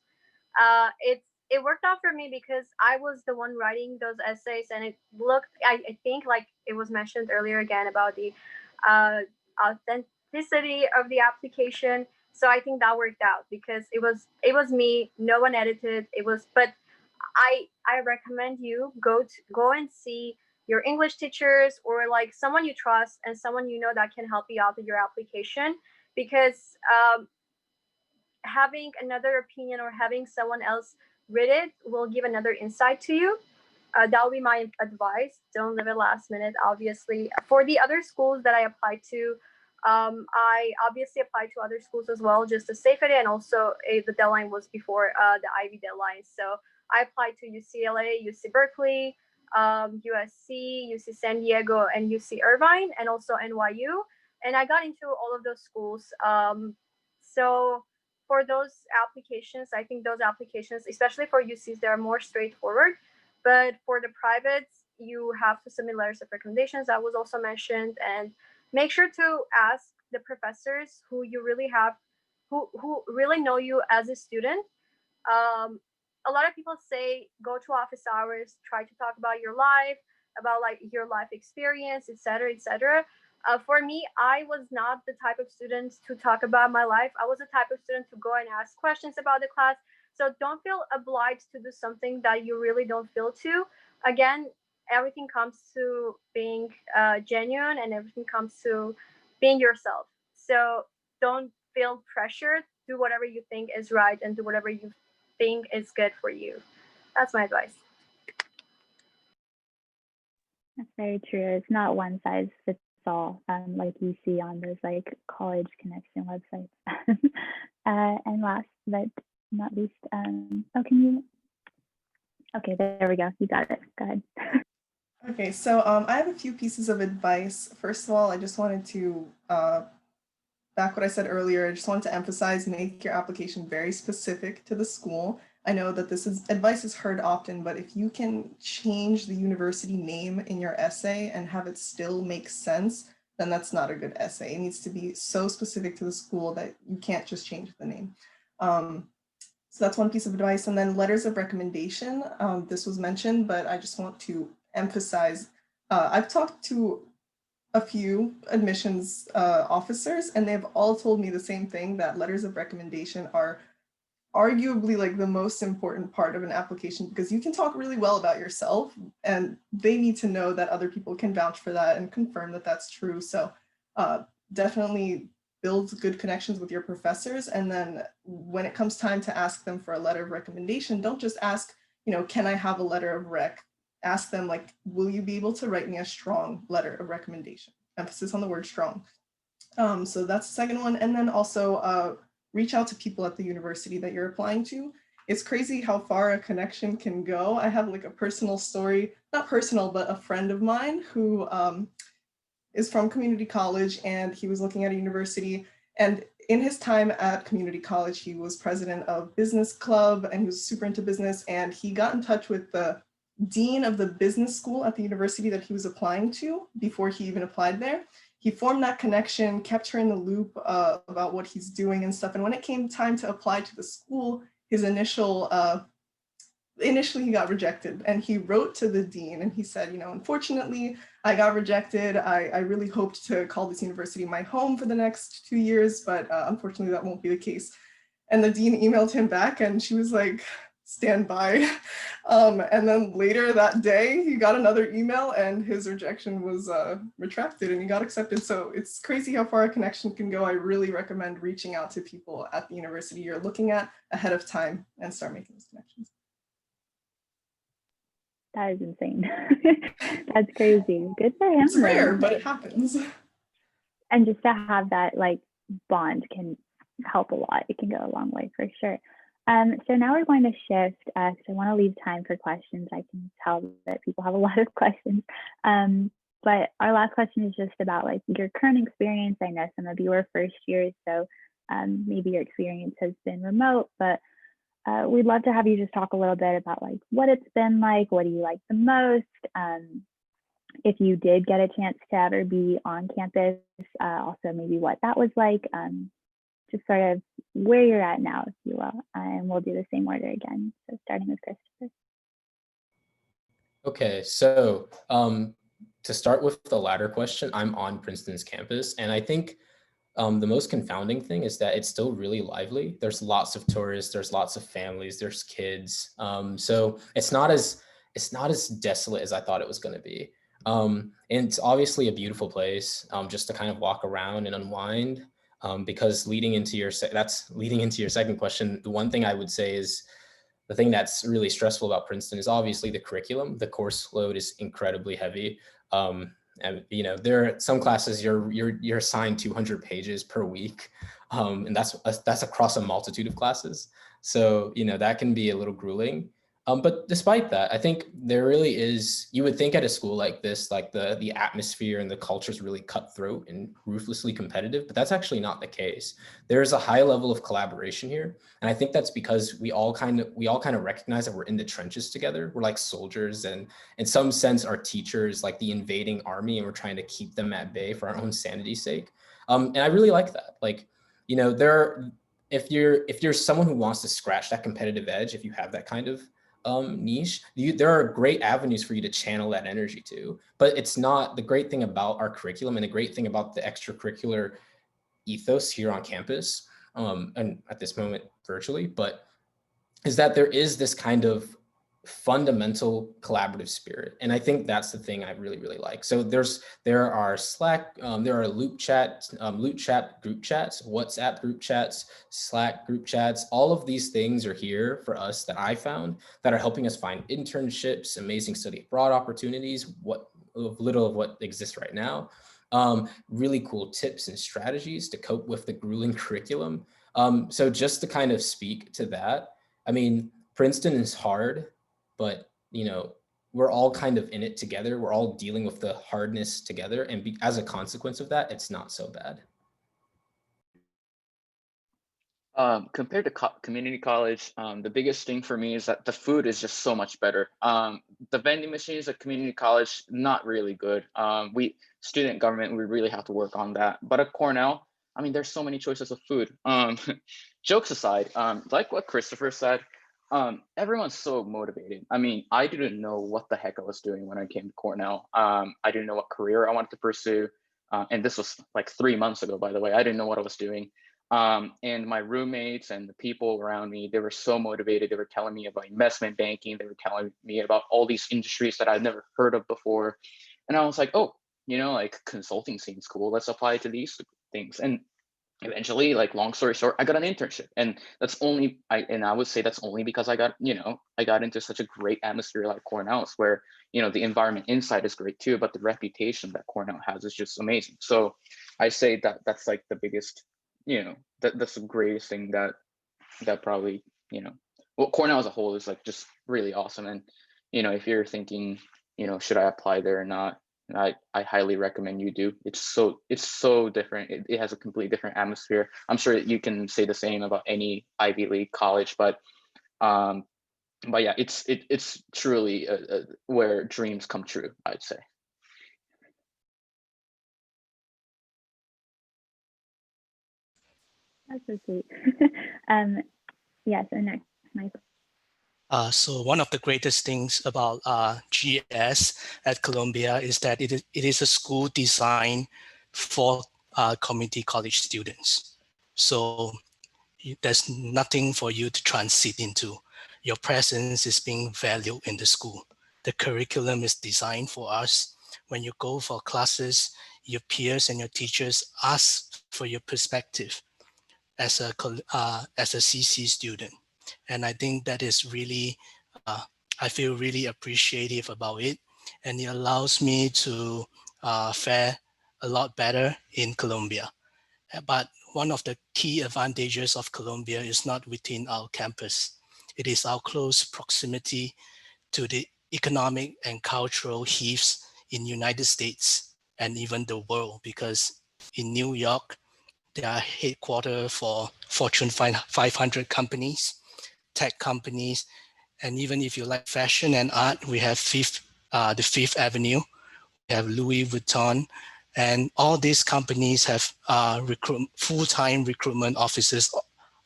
It worked out for me because I was the one writing those essays, and it looked, I think, like it was mentioned earlier again about the authenticity of the application. So I think that worked out because it was me. No one edited. But I recommend you go and see your English teachers or like someone you trust and someone you know that can help you out with your application, because having another opinion or having someone else read it will give another insight to you. That will be my advice. Don't leave it last minute, obviously. For the other schools that I applied to, I obviously applied to other schools as well, just to save it. And also the deadline was before the Ivy deadline. So I applied to UCLA, UC Berkeley, USC, UC San Diego, and UC Irvine, and also NYU. And I got into all of those schools. So for those applications, I think those applications, especially for UCs, they're more straightforward. But for the privates, you have to submit letters of recommendations. That was also mentioned. And make sure to ask the professors who you really have, who really know you as a student. A lot of people say go to office hours, try to talk about your life, about like your life experience, etc., etc. For me, I was not the type of student to talk about my life. I was the type of student to go and ask questions about the class. So don't feel obliged to do something that you really don't feel to. Again, everything comes to being genuine, and everything comes to being yourself. So don't feel pressured. Do whatever you think is right and do whatever you think is good for you. That's my advice. That's very true. It's not one size fits all, like you see on those like college connection websites. And last but not least, okay, there we go. You got it. Go ahead. Okay, so I have a few pieces of advice. First of all, I just wanted to back what I said earlier. I just wanted to emphasize, make your application very specific to the school. I know that advice is heard often, but if you can change the university name in your essay and have it still make sense, then that's not a good essay. It needs to be so specific to the school that you can't just change the name. So that's one piece of advice. And then letters of recommendation. This was mentioned, but I just want to emphasize, I've talked to a few admissions officers, and they've all told me the same thing, that letters of recommendation are arguably like the most important part of an application, because you can talk really well about yourself and they need to know that other people can vouch for that and confirm that that's true. So definitely build good connections with your professors. And then when it comes time to ask them for a letter of recommendation, don't just ask, you know, can I have a letter of rec? ask them like, will you be able to write me a strong letter of recommendation? Emphasis on the word strong. So that's the second one. And then also reach out to people at the university that you're applying to. It's crazy how far a connection can go. I have like a personal story, not personal, but a friend of mine who is from community college, and he was looking at a university. And in his time at community college, he was president of business club, and he was super into business. And he got in touch with the dean of the business school at the university that he was applying to before he even applied there. He formed that connection, kept her in the loop about what he's doing and stuff. And when it came time to apply to the school, his initially he got rejected, and he wrote to the dean and he said, you know, unfortunately, I got rejected. I really hoped to call this university my home for the next 2 years, but unfortunately that won't be the case. And the dean emailed him back, and she was like, stand by. And then later that day, he got another email, and his rejection was retracted, and he got accepted. So it's crazy how far a connection can go. I really recommend reaching out to people at the university you're looking at ahead of time and start making those connections. That is insane. That's crazy. Good for him. It's rare, but it happens. And just to have that like bond can help a lot. It can go a long way for sure. So now we're going to shift because I want to leave time for questions. I can tell that people have a lot of questions. But our last question is just about like your current experience. I know some of you are first years, so maybe your experience has been remote, but we'd love to have you just talk a little bit about like what it's been like. What do you like the most? If you did get a chance to ever be on campus, also maybe what that was like. Just sort of where you're at now, if you will. And we'll do the same order again. So starting with Christopher. Okay, so to start with the latter question, I'm on Princeton's campus, and I think the most confounding thing is that it's still really lively. There's lots of tourists, there's lots of families, there's kids. So it's not as desolate as I thought it was going to be. And it's obviously a beautiful place just to kind of walk around and unwind. Because leading into your second question, the one thing I would say is the thing that's really stressful about Princeton is obviously the curriculum. The course load is incredibly heavy. And you know, there are some classes you're assigned 200 pages per week, and that's across a multitude of classes. So you know that can be a little grueling. But despite that, I think there really is, you would think at a school like this, like the atmosphere and the culture is really cutthroat and ruthlessly competitive, but that's actually not the case. There's a high level of collaboration here. And I think that's because we all kind of recognize that we're in the trenches together. We're like soldiers, and in some sense our teachers like the invading army, and we're trying to keep them at bay for our own sanity's sake. And I really like that. Like, you know, if you're someone who wants to scratch that competitive edge, if you have that kind of niche, there are great avenues for you to channel that energy to. But it's not the great thing about our curriculum, and the great thing about the extracurricular ethos here on campus, and at this moment virtually, but is that there is this kind of fundamental collaborative spirit. And I think that's the thing I really, really like. So there are Slack, there are loop chat group chats, WhatsApp group chats, Slack group chats. All of these things are here for us that I found that are helping us find internships, amazing study abroad opportunities, little of what exists right now. Really cool tips and strategies to cope with the grueling curriculum. So just to kind of speak to that, I mean, Princeton is hard, but you know, we're all kind of in it together. We're all dealing with the hardness together, and as a consequence of that, it's not so bad. Compared to community college, the biggest thing for me is that the food is just so much better. The vending machines at community college, not really good. Student government, we really have to work on that. But at Cornell, I mean, there's so many choices of food. Jokes aside, like what Christopher said, everyone's so motivated. I mean, I didn't know what the heck I was doing when I came to Cornell. I didn't know what career I wanted to pursue. And this was like 3 months ago, by the way. I didn't know what I was doing. And my roommates and the people around me, they were so motivated. They were telling me about investment banking. They were telling me about all these industries that I'd never heard of before. And I was like, oh, you know, like consulting seems cool. Let's apply to these things. And eventually, like, long story short, I got an internship, and I would say that's only because I got into such a great atmosphere like Cornell's, where the environment inside is great too, but the reputation that Cornell has is just amazing. So I say that that's like the biggest, that's the greatest thing that probably, well, Cornell as a whole is like just really awesome. And if you're thinking, should I apply there or not, I highly recommend you do. It's so different. It has a completely different atmosphere. I'm sure that you can say the same about any Ivy League college, but yeah, it's truly where dreams come true, I'd say. That's so sweet. Yeah, so next, Michael. So one of the greatest things about GS at Columbia is that it is a school designed for community college students. So there's nothing for you to transit into. Your presence is being valued in the school. The curriculum is designed for us. When you go for classes, your peers and your teachers ask for your perspective as a CC student. And I think that is really, I feel really appreciative about it. And it allows me to fare a lot better in Columbia. But one of the key advantages of Columbia is not within our campus. It is our close proximity to the economic and cultural heaves in United States and even the world, because in New York, they are headquarters for Fortune 500 companies, tech companies, and even if you like fashion and art, we have the Fifth Avenue, we have Louis Vuitton, and all these companies have full-time recruitment offices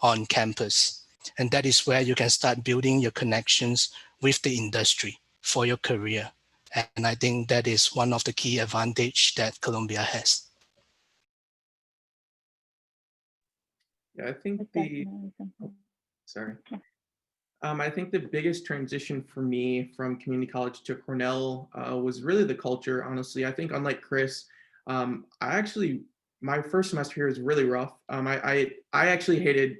on campus. And that is where you can start building your connections with the industry for your career. And I think that is one of the key advantage that Columbia has. Yeah, I think sorry. I think the biggest transition for me from community college to Cornell was really the culture, honestly. I think unlike Chris, my first semester here is really rough. I actually hated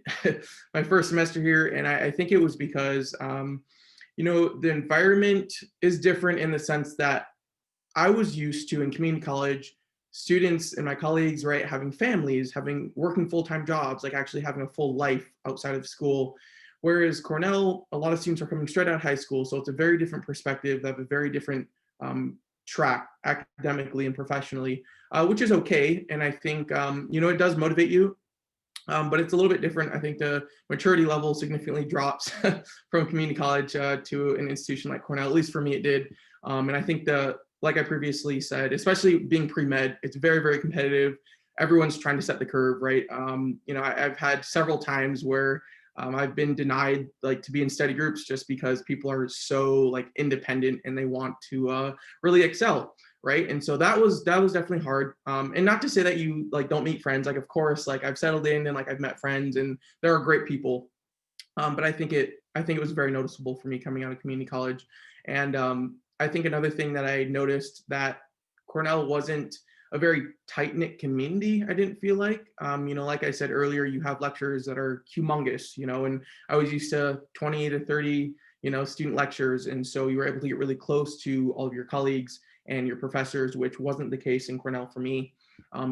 my first semester here, and I think it was because, the environment is different in the sense that I was used to in community college, students and my colleagues, right, having families, working full-time jobs, like actually having a full life outside of school. Whereas Cornell, a lot of students are coming straight out of high school, so it's a very different perspective. They have a very different track academically and professionally, which is okay. And I think, it does motivate you, but it's a little bit different. I think the maturity level significantly drops from community college to an institution like Cornell. At least for me, it did. And I think like I previously said, especially being pre-med, it's very, very competitive. Everyone's trying to set the curve, right? I've had several times where I've been denied to be in study groups just because people are so independent and they want to really excel, right? And so that was definitely hard. And not to say that you don't meet friends. Of course, I've settled in and I've met friends and there are great people. But I think it was very noticeable for me coming out of community college. And I think another thing that I noticed that Cornell wasn't a very tight-knit community, I didn't feel like. Like I said earlier, you have lectures that are humongous, and I was used to 20 to 30, student lectures. And so you were able to get really close to all of your colleagues and your professors, which wasn't the case in Cornell for me.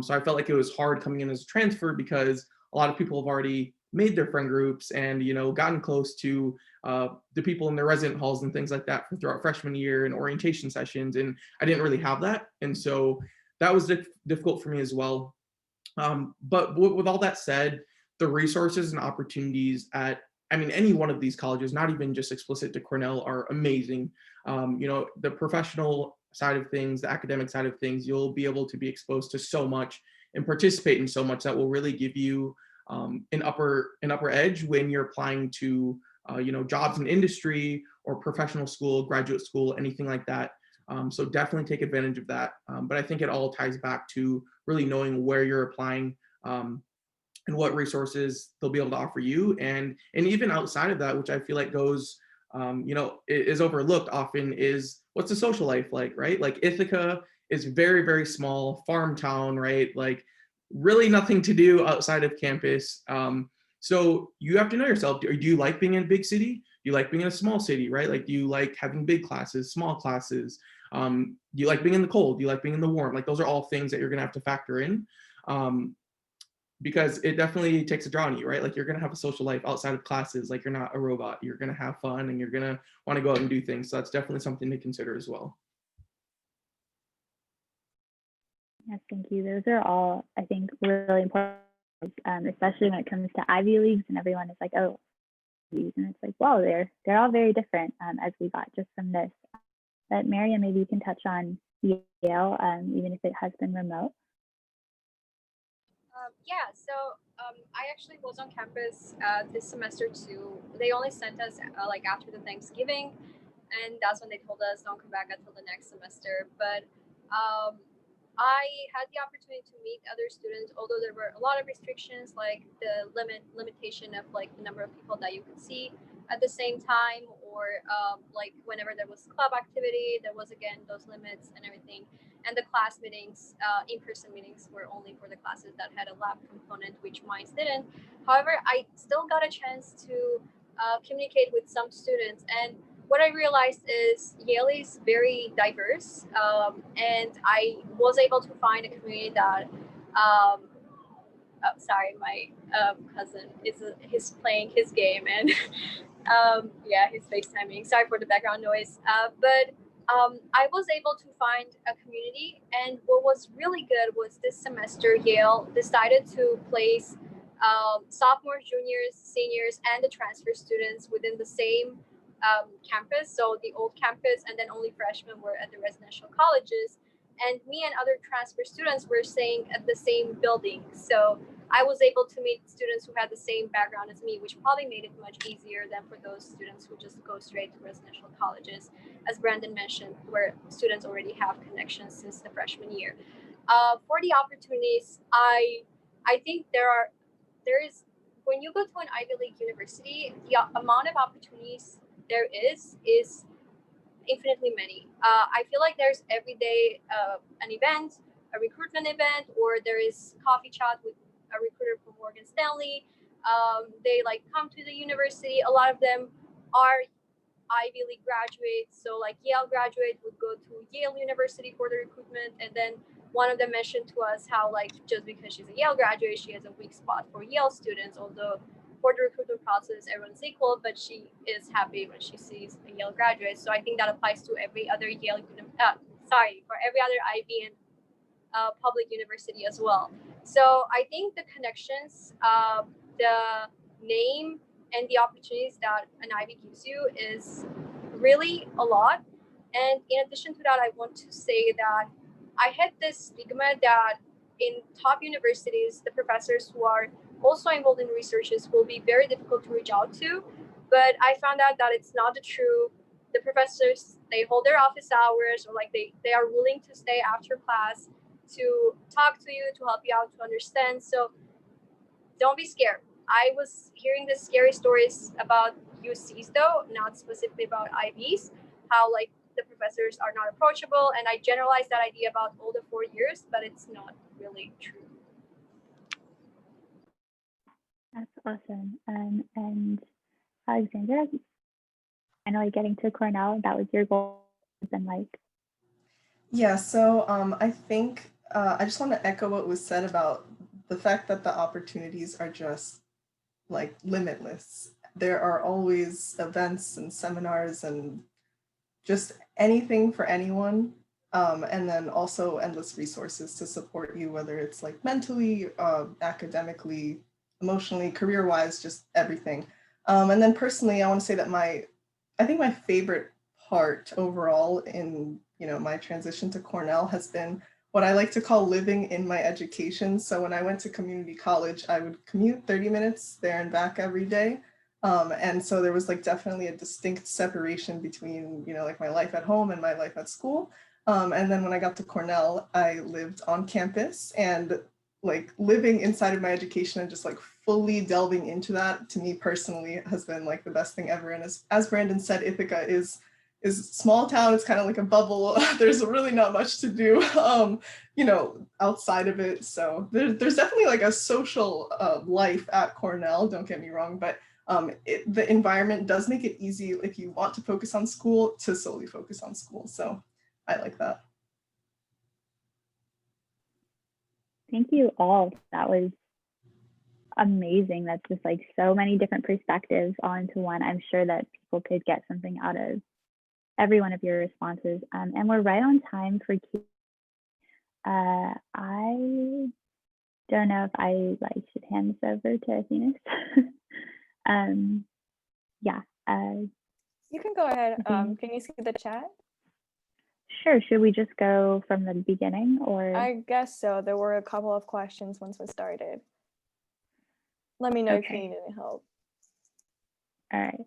So I felt like it was hard coming in as a transfer because a lot of people have already made their friend groups and, gotten close to the people in their resident halls and things like that throughout freshman year and orientation sessions. And I didn't really have that. And so that was difficult for me as well. But with all that said, the resources and opportunities at, any one of these colleges, not even just explicit to Cornell, are amazing. The professional side of things, the academic side of things, you'll be able to be exposed to so much and participate in so much that will really give you an upper edge when you're applying to jobs in industry or professional school, graduate school, anything like that. So definitely take advantage of that. But I think it all ties back to really knowing where you're applying and what resources they'll be able to offer you. And even outside of that, which I feel like goes, is overlooked often, is what's the social life like, right? Ithaca is very, very small farm town, right? really nothing to do outside of campus. So you have to know yourself. Do you like being in a big city? Do you like being in a small city, right? Like, do you like having big classes, small classes? Do you like being in the cold? Do you like being in the warm? Like, those are all things that you're gonna have to factor in, because it definitely takes a draw on you, right? Like, you're gonna have a social life outside of classes. Like, you're not a robot. You're gonna have fun and you're gonna wanna go out and do things. So that's definitely something to consider as well. Yes, thank you. Those are all, I think, really important, especially when it comes to Ivy Leagues and everyone is like, oh, and it's like, wow, they're all very different, as we got just from this. But Mariam, maybe you can touch on Yale, even if it has been remote. Yeah, so I actually was on campus this semester too. They only sent us like after the Thanksgiving, and that's when they told us don't come back until the next semester. But I had the opportunity to meet other students, although there were a lot of restrictions, like the limitation of like the number of people that you could see at the same time, or like whenever there was club activity, there was again those limits and everything. And the class meetings, in-person meetings, were only for the classes that had a lab component, which mine didn't. However, I still got a chance to communicate with some students, and what I realized is Yale is very diverse, and I was able to find a community that, sorry, my cousin he's playing his game, and yeah, he's FaceTiming. Sorry for the background noise, but I was able to find a community, and what was really good was this semester Yale decided to place sophomores, juniors, seniors, and the transfer students within the same campus, so the old campus, and then only freshmen were at the residential colleges. And me and other transfer students were staying at the same building. So I was able to meet students who had the same background as me, which probably made it much easier than for those students who just go straight to residential colleges, as Brandon mentioned, where students already have connections since the freshman year. For the opportunities, I think there is, when you go to an Ivy League university, the amount of opportunities there is infinitely many. I feel like there's every day an event, a recruitment event, or there is coffee chat with a recruiter from Morgan Stanley. They like come to the university. A lot of them are Ivy League graduates. So like Yale graduate would go to Yale University for the recruitment. And then one of them mentioned to us how like just because she's a Yale graduate, she has a weak spot for Yale students, although for the recruitment process, everyone's equal, but she is happy when she sees a Yale graduate. So I think that applies to every other for every other Ivy and public university as well. So I think the connections, the name, and the opportunities that an Ivy gives you is really a lot. And in addition to that, I want to say that I had this stigma that in top universities, the professors who are also involved in researches will be very difficult to reach out to. But I found out that it's not the true. The professors, they hold their office hours, or like they are willing to stay after class to talk to you, to help you out, to understand. So don't be scared. I was hearing the scary stories about UCs though, not specifically about IVs, how like the professors are not approachable. And I generalized that idea about all the 4 years, but it's not really true. That's awesome. And Alexandra, finally getting to Cornell, that was your goal, been like? Yeah, so I think I just want to echo what was said about the fact that the opportunities are just like limitless. There are always events and seminars and just anything for anyone. And then also endless resources to support you, whether it's like mentally, academically, emotionally, career-wise, just everything. And then personally, I want to say that I think my favorite part overall in my transition to Cornell has been what I like to call living in my education. So when I went to community college, I would commute 30 minutes there and back every day. And so there was like definitely a distinct separation between, like my life at home and my life at school. And then when I got to Cornell, I lived on campus, and like living inside of my education and just like fully delving into that, to me personally, has been like the best thing ever. And as Brandon said, Ithaca is is small town. It's kind of like a bubble. There's really not much to do, you know, outside of it. So there's definitely like a social life at Cornell, don't get me wrong, but the environment does make it easy if you want to focus on school to solely focus on school. So I like that. Thank you all. That was amazing. That's just like so many different perspectives all into one. I'm sure that people could get something out of every one of your responses. And we're right on time for Q. I don't know if I should hand this over to Athena's. Yeah. You can go ahead. Can you see the chat? Sure. Should we just go from the beginning, or? I guess so. There were a couple of questions once we started. Let me know if you need any help. All right.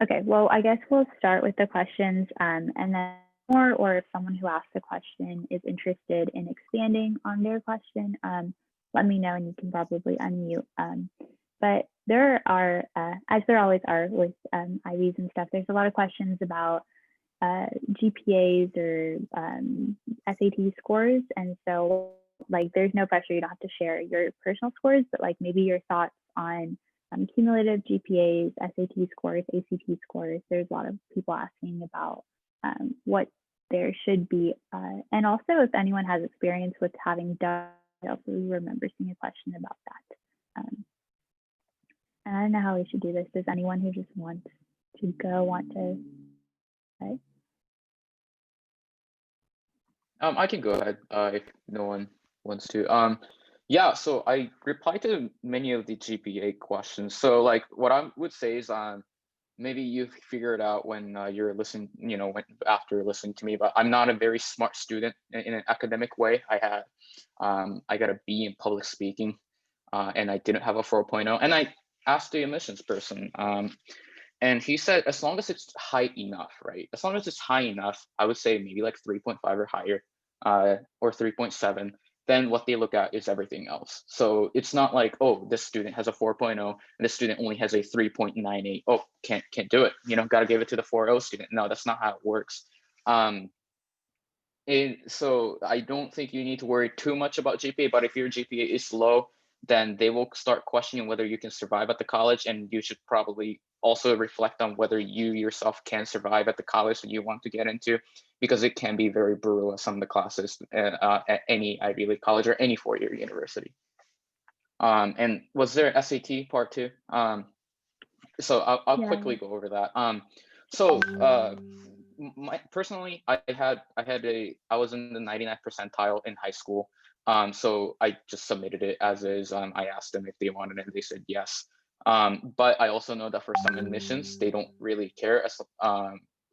Okay. Well, I guess we'll start with the questions, and then or if someone who asked the question is interested in expanding on their question, let me know and you can probably unmute. But there are, as there always are with IVs and stuff, there's a lot of questions about GPAs or SAT scores. And so like, there's no pressure, you don't have to share your personal scores, but like maybe your thoughts on cumulative GPAs, SAT scores, ACT scores. There's a lot of people asking about what there should be. And also if anyone has experience with having done, I also remember seeing a question about that. And I don't know how we should do this. Does anyone who just wants to go want to say? I can go ahead if no one wants to. Yeah, so I replied to many of the GPA questions. So like what I would say is maybe you figure it out when you're listening, you know, after listening to me, but I'm not a very smart student in an academic way. I got a B in public speaking and I didn't have a 4.0. And I asked the admissions person and he said, as long as it's high enough, right? As long as it's high enough, I would say maybe like 3.5 or higher or 3.7. Then what they look at is everything else. So it's not like, oh, this student has a 4.0 and this student only has a 3.98. Oh, can't do it. You know, got to give it to the 4.0 student. No, that's not how it works. So I don't think you need to worry too much about GPA, but if your GPA is low, then they will start questioning whether you can survive at the college, and you should probably also reflect on whether you yourself can survive at the college that you want to get into, because it can be very brutal at some of the classes at any Ivy League college or any four-year university. And was there SAT part two? So I'll quickly go over that. Personally, I was in the 99th percentile in high school. So I just submitted it as is. I asked them if they wanted it and they said yes. But I also know that for some admissions, they don't really care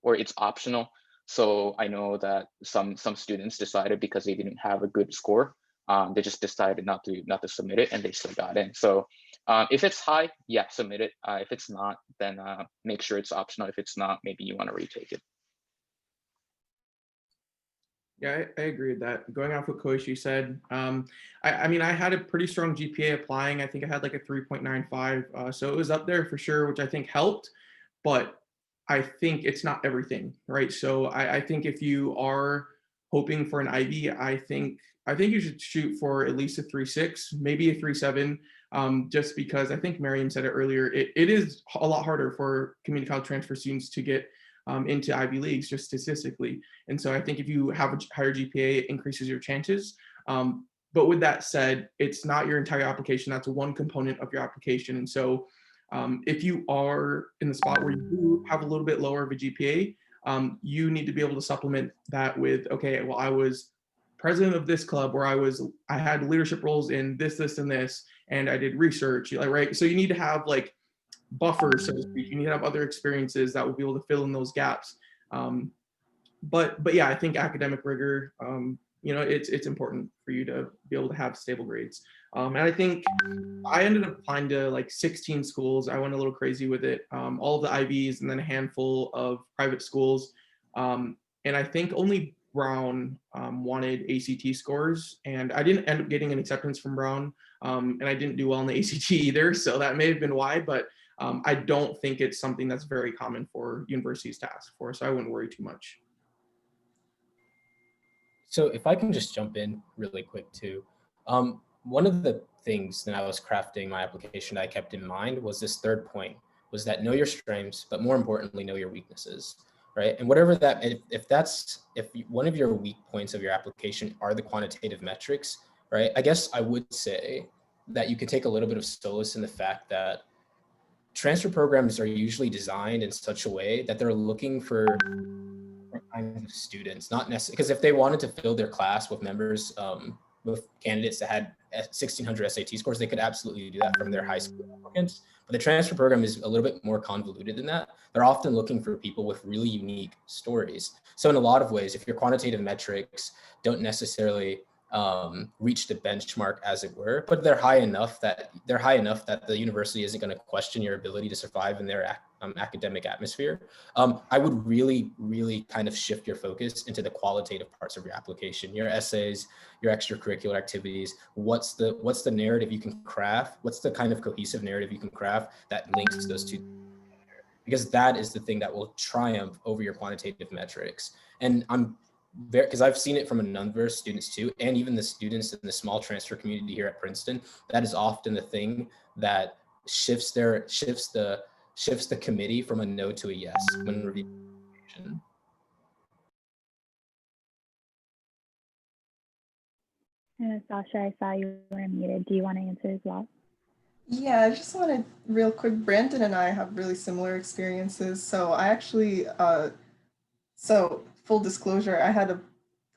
or it's optional. So I know that some students decided because they didn't have a good score, they just decided not to submit it and they still got in. So if it's high, yeah, submit it. If it's not, then make sure it's optional. If it's not, maybe you want to retake it. Yeah, I agree with that. Going off what Koichi said, I mean, I had a pretty strong GPA applying. I think I had like a 3.95. So it was up there for sure, which I think helped, but I think it's not everything, right? So I think if you are hoping for an Ivy, I think you should shoot for at least a 3.6, maybe a 3.7, just because I think Mariam said it earlier, it is a lot harder for community college transfer students to get into Ivy Leagues just statistically. And so I think if you have a higher GPA, it increases your chances. But with that said, it's not your entire application. That's one component of your application. And so if you are in the spot where you do have a little bit lower of a GPA, you need to be able to supplement that with, okay, well, I was president of this club where I had leadership roles in this, and this, and I did research, right? So you need to have like buffers, so to speak. You need to have other experiences that will be able to fill in those gaps. But yeah, I think academic rigor, you know, it's important for you to be able to have stable grades. And I think I ended up applying to like 16 schools. I went a little crazy with it. All of the IVs and then a handful of private schools. And I think only Brown wanted ACT scores, and I didn't end up getting an acceptance from Brown. And I didn't do well in the ACT either, so that may have been why. But I don't think it's something that's very common for universities to ask for, so I wouldn't worry too much. So if I can just jump in really quick too. One of the things that I was crafting my application that I kept in mind was this third point, was that know your strengths, but more importantly, know your weaknesses, right? And whatever that, if one of your weak points of your application are the quantitative metrics, right? I guess I would say that you could take a little bit of solace in the fact that transfer programs are usually designed in such a way that they're looking for kinds of students, not necessarily, because if they wanted to fill their class with members, with candidates that had 1,600 SAT scores, they could absolutely do that from their high school applicants. But the transfer program is a little bit more convoluted than that. They're often looking for people with really unique stories. So in a lot of ways, if your quantitative metrics don't necessarily reach the benchmark, as it were, but they're high enough that the university isn't going to question your ability to survive in their academic atmosphere, I would really, really kind of shift your focus into the qualitative parts of your application, your essays, your extracurricular activities. What's the narrative you can craft? What's the kind of cohesive narrative you can craft that links to those two? Because that is the thing that will triumph over your quantitative metrics. And because I've seen it from a number of students too, and even the students in the small transfer community here at Princeton, that is often the thing that shifts the committee from a no to a yes when reviewing. Sasha, I saw you were muted. Do you want to answer as well? Yeah, I just wanted real quick. Brandon and I have really similar experiences. So I actually, so full disclosure, I had a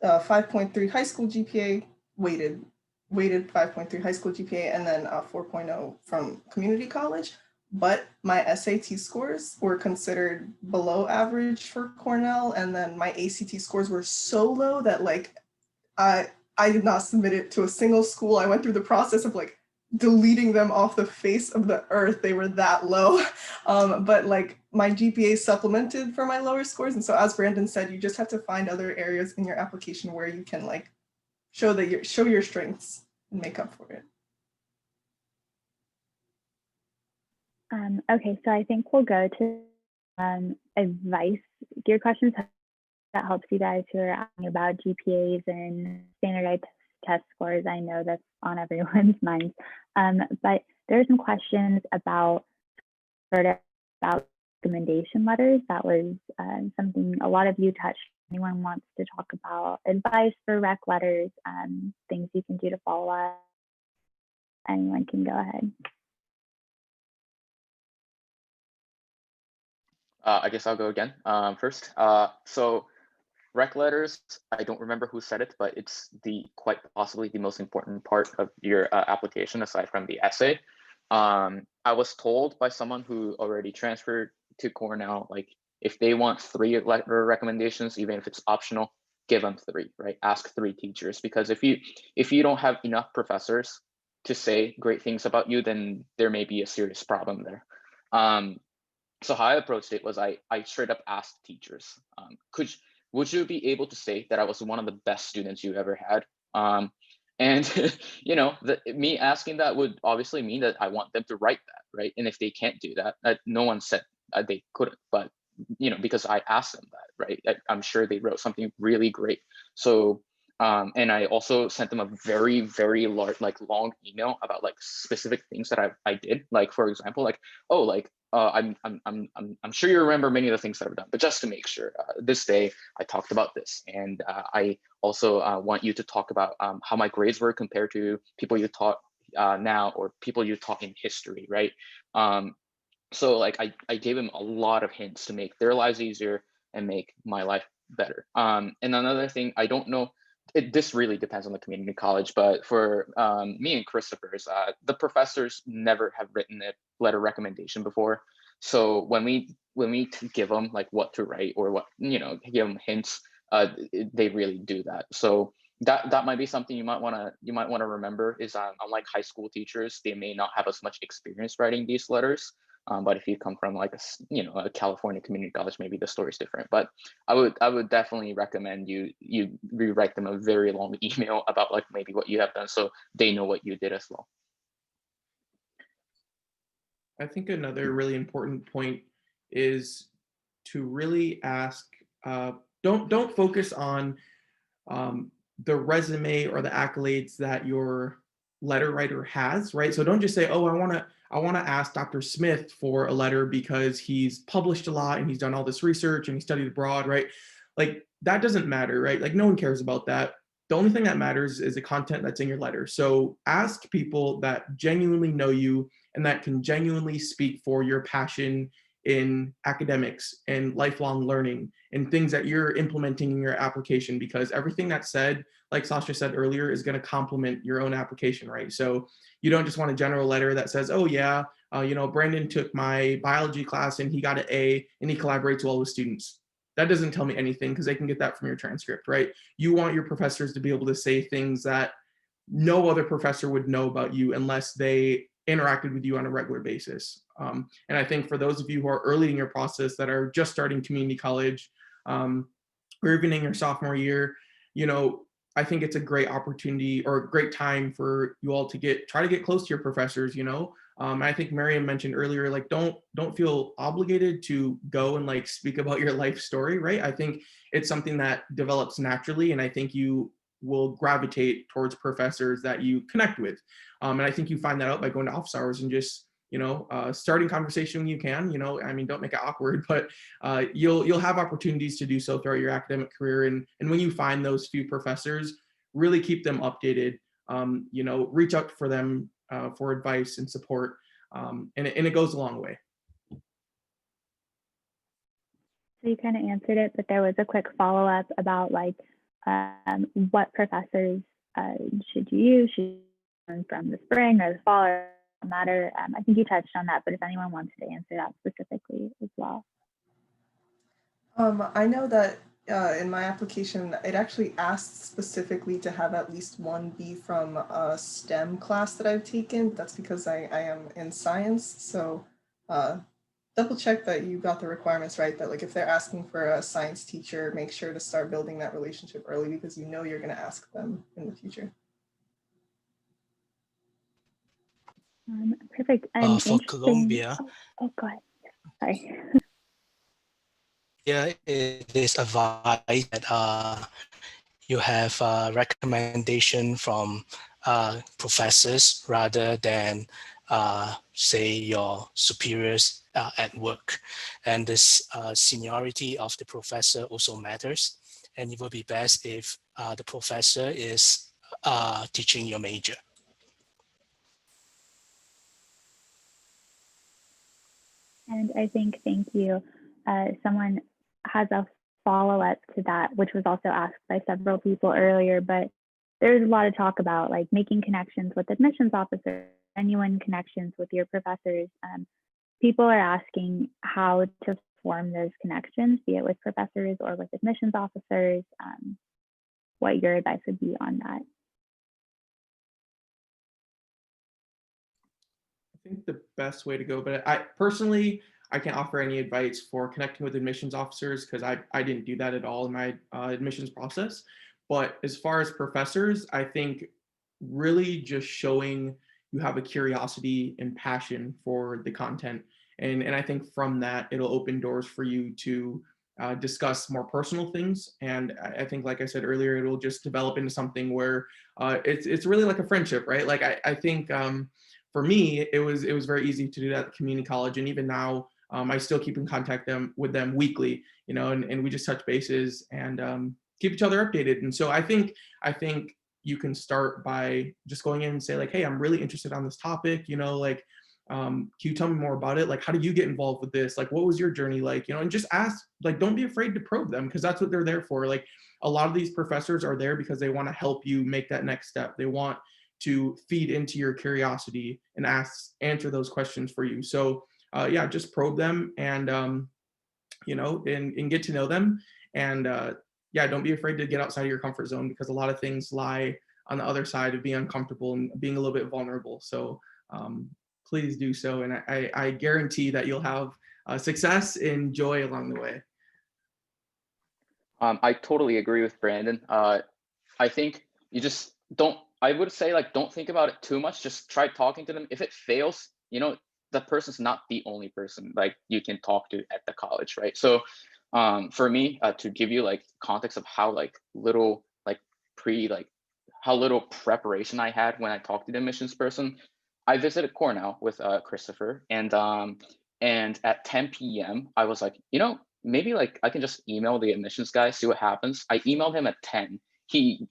5.3 high school GPA, weighted 5.3 high school GPA, and then 4.0 from community college. But my SAT scores were considered below average for Cornell, and then my ACT scores were so low that like I did not submit it to a single school. I went through the process of like deleting them off the face of the earth. They were that low. But like my GPA supplemented for my lower scores. And so as Brandon said, you just have to find other areas in your application where you can like show your strengths and make up for it. Okay, so I think we'll go to advice geared questions that helps you guys who are asking about GPAs and standardized test scores. I know that's on everyone's minds, but there are some questions about recommendation letters. That was something a lot of you touched. Anyone wants to talk about advice for rec letters, things you can do to follow up? Anyone can go ahead. I guess I'll go again first. So rec letters, I don't remember who said it, but it's quite possibly the most important part of your application aside from the essay. I was told by someone who already transferred to Cornell, like if they want 3 letter recommendations, even if it's optional, give them 3, right? Ask 3 teachers, because if you don't have enough professors to say great things about you, then there may be a serious problem there. So how I approached it was I straight up asked teachers, would you be able to say that I was one of the best students you ever had? And you know, me asking that would obviously mean that I want them to write that, right? And if they can't do that, no one said they couldn't, but you know, because I asked them that, right? I'm sure they wrote something really great. So and I also sent them a very, very large, like long email about like specific things that I did. Like for example, like, oh, like I'm sure you remember many of the things that I've done, but just to make sure, this day I talked about this, and I also want you to talk about how my grades were compared to people you taught now or people you taught in history, right? So like I gave them a lot of hints to make their lives easier and make my life better. And another thing, I don't know, this really depends on the community college, but for me and Christopher's, the professors never have written a letter recommendation before. So when we give them like what to write or what, you know, give them hints, they really do that. So that might be something you might want to remember is unlike high school teachers, they may not have as much experience writing these letters. But if you come from like a California community college, maybe the story's different. But I would definitely recommend you rewrite them a very long email about like maybe what you have done, so they know what you did as well. I think another really important point is to really ask, don't focus on the resume or the accolades that your letter writer has, right? So don't just say, oh, I want to ask Dr. Smith for a letter because he's published a lot and he's done all this research and he studied abroad, right? Like that doesn't matter, right? Like no one cares about that. The only thing that matters is the content that's in your letter. So ask people that genuinely know you and that can genuinely speak for your passion in academics and lifelong learning and things that you're implementing in your application, because everything that's said, like Sasha said earlier, is going to complement your own application, right? So you don't just want a general letter that says, oh yeah, Brandon took my biology class and he got an A and he collaborates well with students. That doesn't tell me anything because they can get that from your transcript, right? You want your professors to be able to say things that no other professor would know about you unless they interacted with you on a regular basis. And I think for those of you who are early in your process that are just starting community college, or even in your sophomore year, I think it's a great opportunity or a great time for you all to try to get close to your professors. I think Mariam mentioned earlier, like don't feel obligated to go and like speak about your life story, right? I think it's something that develops naturally, and I think you will gravitate towards professors that you connect with. And I think you find that out by going to office hours and just starting conversation when you can. Don't make it awkward, but you'll have opportunities to do so throughout your academic career. And when you find those few professors, really keep them updated. Reach out for them for advice and support, and it goes a long way. So you kind of answered it, but there was a quick follow-up about like what professors should you use? Should you learn from the spring or the fall, or matter? I think you touched on that, but if anyone wants to answer that specifically as well. I know that in my application, it actually asked specifically to have at least one be from a STEM class that I've taken. That's because I am in science. So double check that you got the requirements right, that like if they're asking for a science teacher, make sure to start building that relationship early because you're going to ask them in the future. Perfect. And for Colombia. Oh, go ahead. Sorry. Yeah, it is advised that you have a recommendation from professors rather than say your superiors at work. And this seniority of the professor also matters. And it will be best if the professor is teaching your major. And I think, thank you. Someone has a follow-up to that, which was also asked by several people earlier, but there's a lot of talk about like making connections with admissions officers, genuine connections with your professors. People are asking how to form those connections, be it with professors or with admissions officers. What your advice would be on that? I think the best way to go, but I personally can't offer any advice for connecting with admissions officers because I didn't do that at all in my admissions process. But as far as professors, I think really just showing you have a curiosity and passion for the content. And I think from that, it'll open doors for you to discuss more personal things. And I think, like I said earlier, it'll just develop into something where it's really like a friendship, right? Like I think for me, it was very easy to do that at community college. And even now, I still keep in contact with them weekly, and we just touch bases and keep each other updated. And so I think you can start by just going in and say like, hey, I'm really interested on this topic, can you tell me more about it? Like, how did you get involved with this? Like, what was your journey like? And just ask, like, don't be afraid to probe them because that's what they're there for. Like, a lot of these professors are there because they want to help you make that next step. They want to feed into your curiosity and answer those questions for you. So yeah, just probe them and and get to know them. And yeah, don't be afraid to get outside of your comfort zone because a lot of things lie on the other side of being uncomfortable and being a little bit vulnerable. So please do so. And I guarantee that you'll have success and joy along the way. I totally agree with Brandon. I think you just don't, I would say like, don't think about it too much. Just try talking to them. If it fails, that person's not the only person like you can talk to at the college, right? So for me, to give you like context of how like little like how little preparation I had when I talked to the admissions person, I visited Cornell with Christopher, and at 10 p.m. I was like, you know, maybe like I can just email the admissions guy, see what happens. I emailed him at 10. He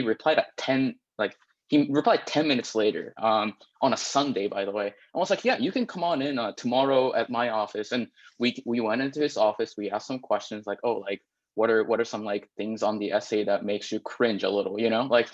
replied at 10, like he replied 10 minutes later, on a Sunday, by the way. I was like, yeah, you can come on in tomorrow at my office. And we went into his office. We asked some questions like, oh, like what are some like things on the essay that makes you cringe a little, you know, like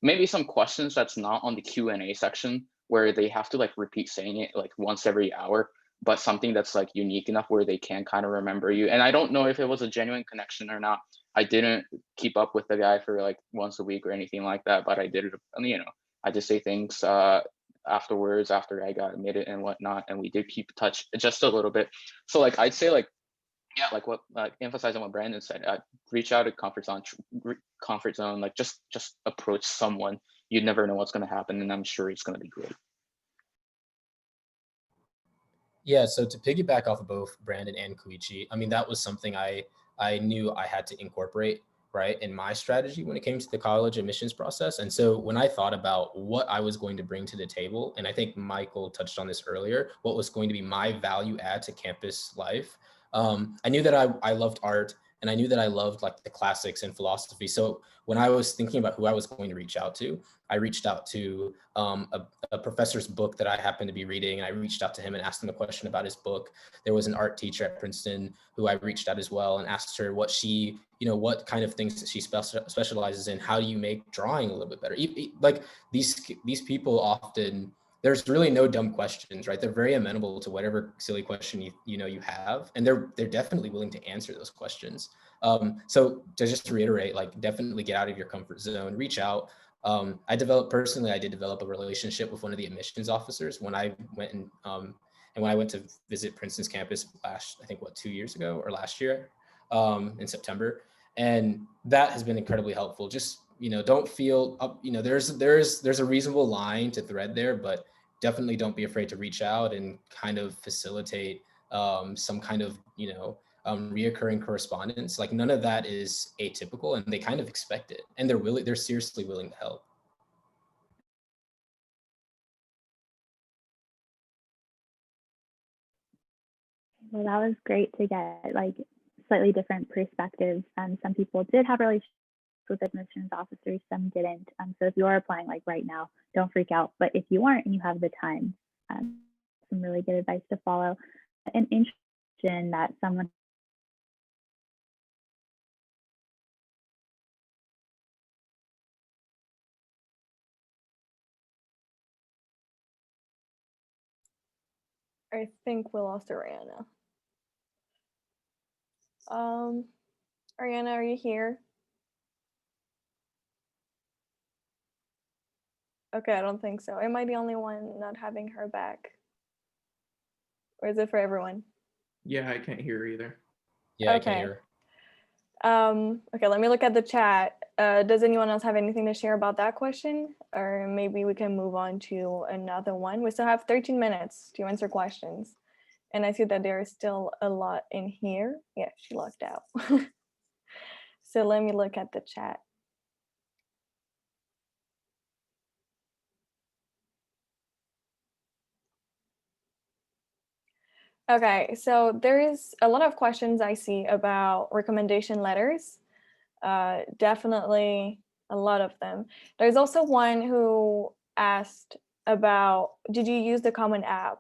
maybe some questions that's not on the Q&A section where they have to like repeat saying it like once every hour, but something that's like unique enough where they can kind of remember you. And I don't know if it was a genuine connection or not. I didn't keep up with the guy for like once a week or anything like that, but I did it, you know, I just say things afterwards after I got admitted and whatnot, and we did keep in touch just a little bit. So like I'd say like, yeah, like what emphasizing what Brandon said, reach out to comfort zone, like just approach someone. You never know what's going to happen, and I'm sure it's going to be great. Yeah, so to piggyback off of both Brandon and Koichi, I mean, that was something I knew I had to incorporate, right, in my strategy when it came to the college admissions process. And so when I thought about what I was going to bring to the table, and I think Michael touched on this earlier, what was going to be my value add to campus life, I knew that I loved art, and I knew that I loved like the classics and philosophy. So when I was thinking about who I was going to reach out to, I reached out to a professor's book that I happened to be reading, and I reached out to him and asked him a question about his book. There was an art teacher at Princeton who I reached out as well and asked her what she, you know, what kind of things that she specializes in. How do you make drawing a little bit better? Like these people often, there's really no dumb questions, right? They're very amenable to whatever silly question you have, and they're definitely willing to answer those questions. So to just reiterate, like definitely get out of your comfort zone, reach out. I did develop a relationship with one of the admissions officers when I went and when I went to visit Princeton's campus I think 2 years ago or last year in September, and that has been incredibly helpful. Just, you know, don't feel up, you know, there's a reasonable line to thread there, but definitely don't be afraid to reach out and kind of facilitate some kind of, you know, reoccurring correspondence. Like none of that is atypical, and they kind of expect it, and they're seriously willing to help. Well, that was great to get like slightly different perspectives. Some people did have relationships with admissions officers, some didn't. So if you are applying like right now, don't freak out. But if you aren't and you have the time, some really good advice to follow. An intuition that someone I think we lost Ariana. Ariana, are you here? Okay, I don't think so. Am I the only one not having her back? Or is it for everyone? Yeah, I can't hear either. Yeah, Okay. I can hear. Okay, let me look at the chat. Does anyone else have anything to share about that question? Or maybe we can move on to another one. We still have 13 minutes to answer questions. And I see that there is still a lot in here. Yeah, she logged out. So let me look at the chat. Okay, so there is a lot of questions I see about recommendation letters. Definitely a lot of them. There's also one who asked about, did you use the Common App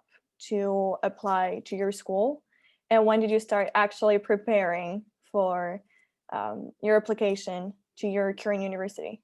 to apply to your school? And when did you start actually preparing for your application to your current university?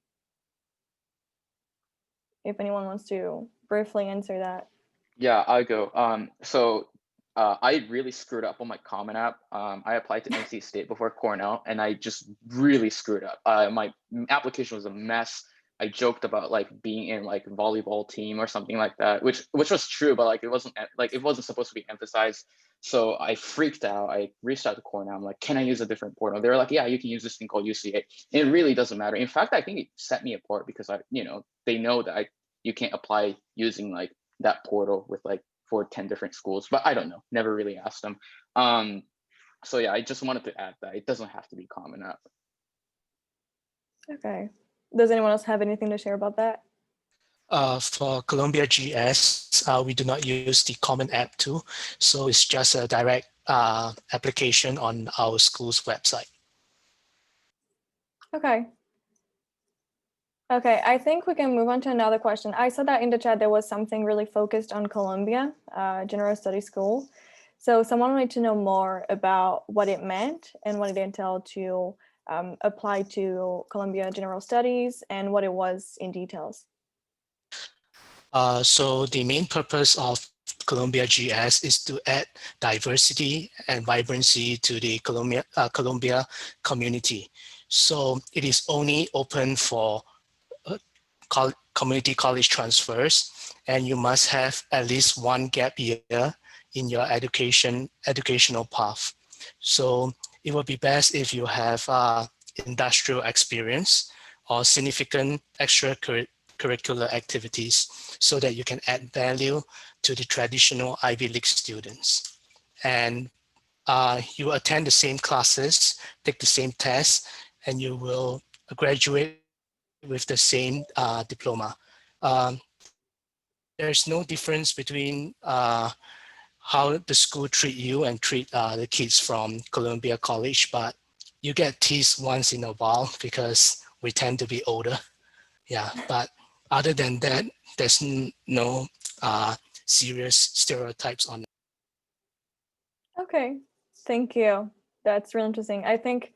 If anyone wants to briefly answer that. Yeah, I'll go. So I really screwed up on my Common App. I applied to NC State before Cornell, and I just really screwed up. My application was a mess. I joked about like being in like volleyball team or something like that, which was true, but like it wasn't supposed to be emphasized. So I freaked out. I reached out to Cornell. I'm like, can I use a different portal? They were like, yeah, you can use this thing called UCA. And it really doesn't matter. In fact, I think it set me apart because they know that you can't apply using like that portal with like for 10 different schools, but I don't know, never really asked them. So yeah, I just wanted to add that it doesn't have to be Common App. Okay. Does anyone else have anything to share about that? For Columbia GS, we do not use the Common App tool, so it's just a direct application on our school's website. Okay. Okay, I think we can move on to another question. I saw that in the chat there was something really focused on Columbia General Studies School. So someone wanted to know more about what it meant and what it entailed to apply to Columbia General Studies and what it was in details. So the main purpose of Columbia GS is to add diversity and vibrancy to the Columbia community. So it is only open for community college transfers, and you must have at least one gap year in your educational path. So it would be best if you have industrial experience or significant extracurricular activities so that you can add value to the traditional Ivy League students. And you attend the same classes, take the same tests, and you will graduate with the same diploma. There's no difference between how the school treat you and treat the kids from Columbia College, but you get teased once in a while because we tend to be older. Yeah, but other than that, there's no serious stereotypes on it. Okay, thank you. That's really interesting. I think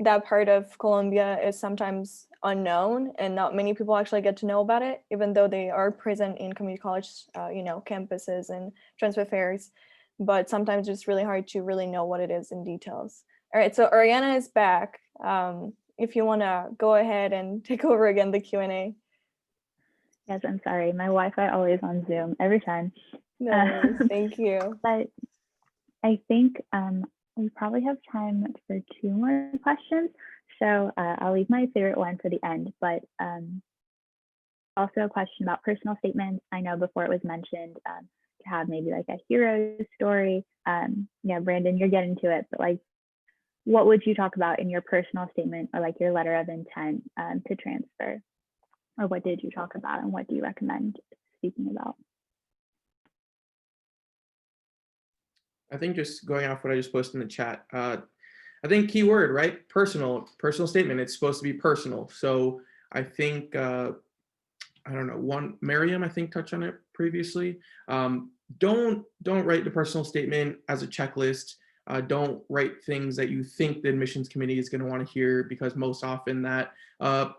that part of Columbia is sometimes unknown and not many people actually get to know about it, even though they are present in community college, campuses and transfer fairs. But sometimes it's really hard to really know what it is in details. All right, so Ariana is back. If you want to go ahead and take over again the Q&A. Yes, I'm sorry. My Wi-Fi always on Zoom every time. No worries. Thank you. But I think we probably have time for 2 more questions. So I'll leave my favorite one for the end, but also a question about personal statements. I know before it was mentioned to have maybe like a hero story. Yeah, Brandon, you're getting to it, but like, what would you talk about in your personal statement or like your letter of intent to transfer? Or what did you talk about and what do you recommend speaking about? I think just going off what I just posted in the chat, I think key word, right? Personal statement. It's supposed to be personal. So I think, I don't know, Mariam, I think touched on it previously. Don't write the personal statement as a checklist. Don't write things that you think the admissions committee is going to want to hear, because most often that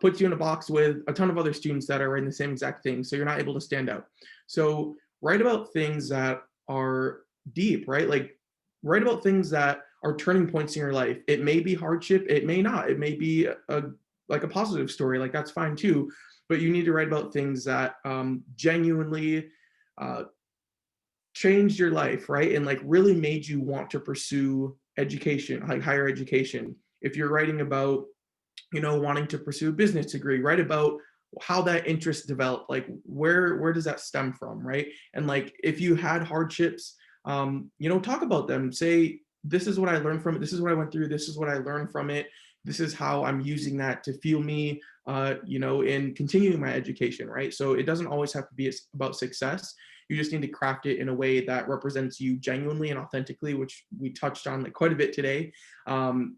puts you in a box with a ton of other students that are writing the same exact thing. So you're not able to stand out. So write about things that are deep, right? Like write about things that are turning points in your life. It may be hardship. It may not. It may be like a positive story. Like that's fine too. But you need to write about things that genuinely changed your life, right? And like really made you want to pursue education, like higher education. If you're writing about, wanting to pursue a business degree, write about how that interest developed, like where does that stem from, right? And like if you had hardships, talk about them. Say, this is what I learned from it. This is what I went through. This is what I learned from it. This is how I'm using that to fuel me, in continuing my education, right? So it doesn't always have to be about success. You just need to craft it in a way that represents you genuinely and authentically, which we touched on like quite a bit today, and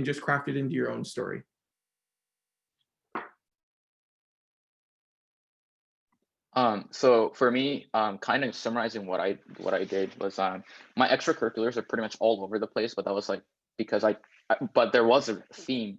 just craft it into your own story. So for me, kind of summarizing what I did was my extracurriculars are pretty much all over the place, but that was like because but there was a theme,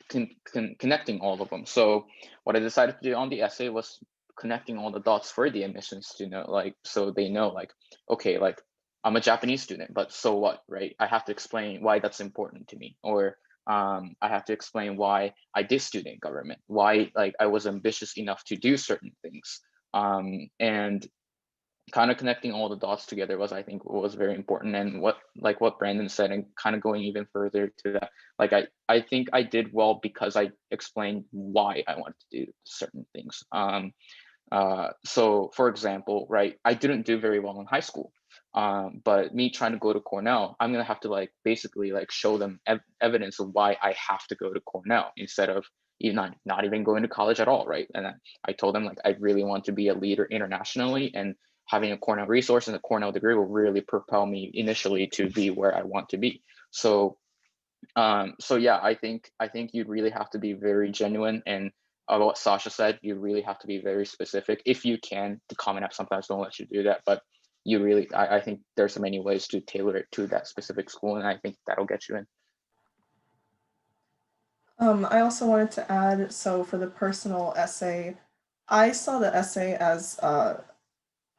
connecting all of them. So what I decided to do on the essay was connecting all the dots for the admissions to know, like, so they know, like, okay, like I'm a Japanese student, but so what, right? I have to explain why that's important to me, or I have to explain why I did student government, why like I was ambitious enough to do certain things, and kind of connecting all the dots together was, I think, was very important. And what Brandon said, and kind of going even further to that, like I think I did well because I explained why I wanted to do certain things. So for example, right, I didn't do very well in high school. But me trying to go to Cornell, I'm gonna have to like basically like show them evidence of why I have to go to Cornell instead of not even going to college at all, right? And I told them like I really want to be a leader internationally, and having a Cornell resource and a Cornell degree will really propel me initially to be where I want to be. So so yeah, I think you really have to be very genuine, and what Sasha said, you really have to be very specific. If you can, the Common App sometimes don't let you do that, but you really, I think there's so many ways to tailor it to that specific school, and I think that'll get you in. I also wanted to add, so for the personal essay, I saw the essay as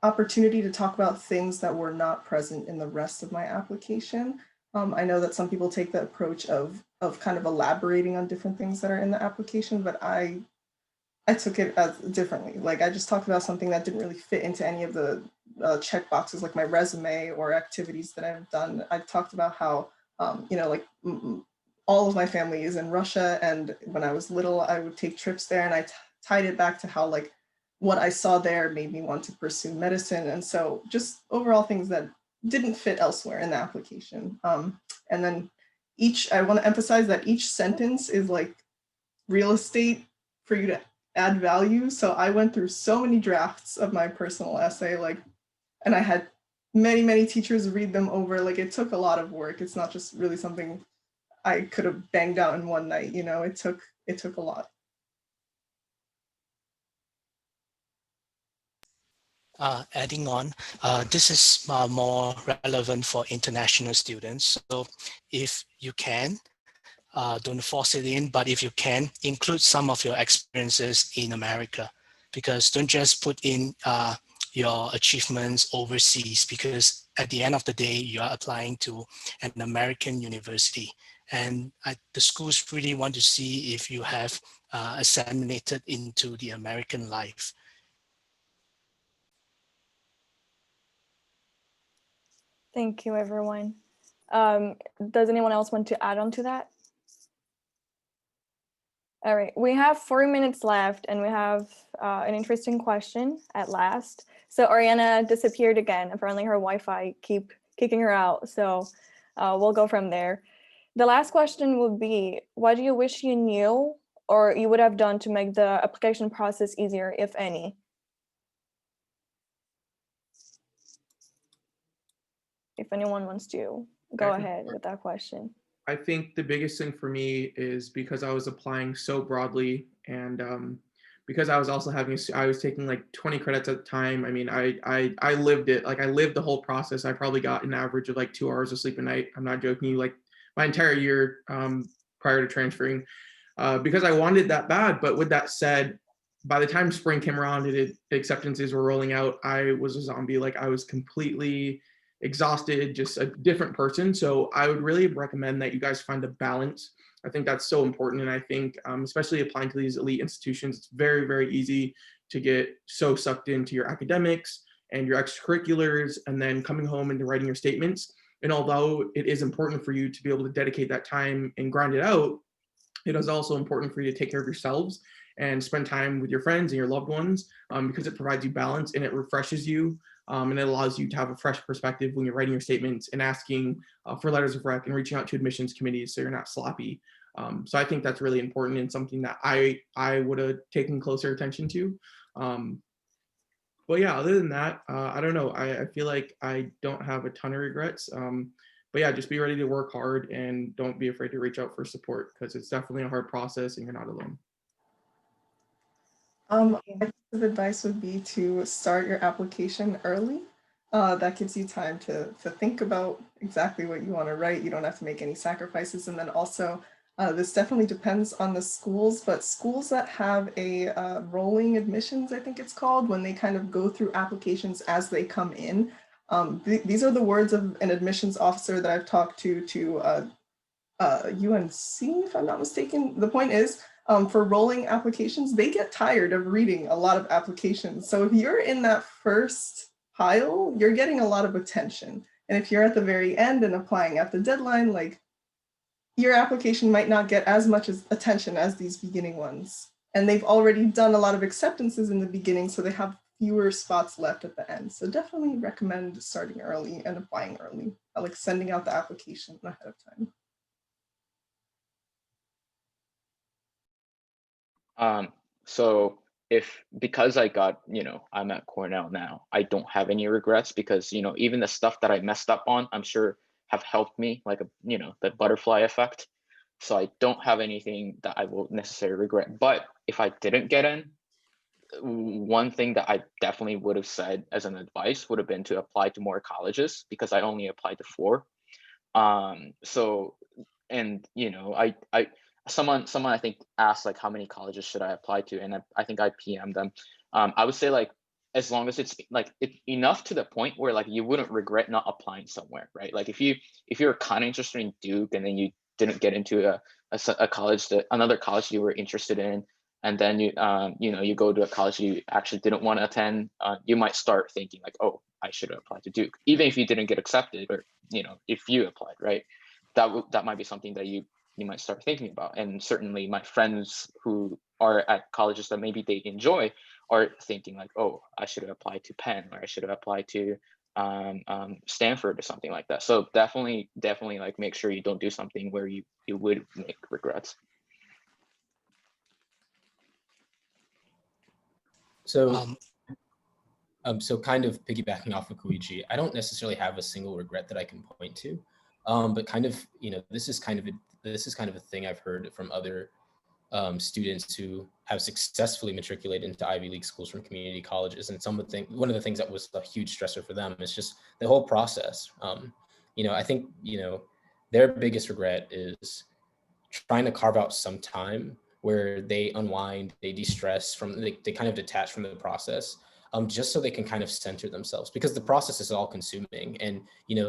opportunity to talk about things that were not present in the rest of my application. I know that some people take the approach of kind of elaborating on different things that are in the application, but I took it as differently. Like I just talked about something that didn't really fit into any of the check boxes, like my resume or activities that I've done. I've talked about how, you know, like all of my family is in Russia, and when I was little, I would take trips there, and I tied it back to how like what I saw there made me want to pursue medicine. And so just overall things that didn't fit elsewhere in the application. And then I want to emphasize that each sentence is like real estate for you to add value. So I went through so many drafts of my personal essay, like, and I had many teachers read them over. Like it took a lot of work. It's not just really something I could have banged out in one night, you know, it took a lot. Adding on, this is more relevant for international students. So if you can, don't force it in, but if you can, include some of your experiences in America, because don't just put in your achievements overseas, because at the end of the day, you are applying to an American university. And the schools really want to see if you have assimilated into the American life. Thank you, everyone. Does anyone else want to add on to that? All right, we have 4 minutes left, and we have an interesting question at last. So Ariana disappeared again. Apparently her Wi-Fi keep kicking her out. So we'll go from there. The last question would be, what do you wish you knew or you would have done to make the application process easier, if any? If anyone wants to go ahead with that question. I think the biggest thing for me is because I was applying so broadly, and because I was also I was taking like 20 credits at the time. I mean, I lived it. Like I lived the whole process. I probably got an average of like 2 hours of sleep a night. I'm not joking you, like my entire year prior to transferring, because I wanted that bad. But with that said, by the time spring came around and acceptances were rolling out, I was a zombie. Like I was completely exhausted, just a different person. So I would really recommend that you guys find a balance. I think that's so important. And I think especially applying to these elite institutions, it's very easy to get so sucked into your academics and your extracurriculars, and then coming home and writing your statements. And although it is important for you to be able to dedicate that time and grind it out, it is also important for you to take care of yourselves and spend time with your friends and your loved ones, because it provides you balance and it refreshes you. And it allows you to have a fresh perspective when you're writing your statements and asking for letters of rec and reaching out to admissions committees so you're not sloppy. So I think that's really important and something that I would have taken closer attention to. But yeah, other than that, I don't know. I feel like I don't have a ton of regrets. But yeah, just be ready to work hard and don't be afraid to reach out for support, because it's definitely a hard process and you're not alone. My piece of advice would be to start your application early. That gives you time to think about exactly what you want to write. You don't have to make any sacrifices. And then also, this definitely depends on the schools, but schools that have a rolling admissions, I think it's called, when they kind of go through applications as they come in. These are the words of an admissions officer that I've talked to UNC, if I'm not mistaken. The point is, for rolling applications, they get tired of reading a lot of applications. So if you're in that first pile, you're getting a lot of attention. And if you're at the very end and applying at the deadline, like your application might not get as much attention as these beginning ones. And they've already done a lot of acceptances in the beginning, so they have fewer spots left at the end. So definitely recommend starting early and applying early. I like sending out the application ahead of time. So because I got, I'm at Cornell now, I don't have any regrets because, even the stuff that I messed up on, I'm sure have helped me, like, the butterfly effect. So I don't have anything that I will necessarily regret. But if I didn't get in, one thing that I definitely would have said as an advice would have been to apply to more colleges, because I only applied to 4. Someone I think asked like how many colleges should I apply to, and I think I PM'd them. I would say like as long as it's like enough to the point where like you wouldn't regret not applying somewhere, right? Like if you're kind of interested in Duke and then you didn't get into a college another college you were interested in, and then you go to a college you actually didn't want to attend, you might start thinking like, oh, I should have applied to Duke, even if you didn't get accepted, or if you applied, right? That might be something that you might start thinking about. And certainly my friends who are at colleges that maybe they enjoy are thinking like, oh, I should have applied to Penn, or I should have applied to Stanford or something like that. So definitely like make sure you don't do something where you would make regrets. So so kind of piggybacking off of Koichi, I don't necessarily have a single regret that I can point to, but kind of, this is kind of a thing I've heard from other students who have successfully matriculated into Ivy League schools from community colleges. And one of the things that was a huge stressor for them is just the whole process. I think, their biggest regret is trying to carve out some time where they unwind, they de-stress they kind of detach from the process, just so they can kind of center themselves, because the process is all consuming. And,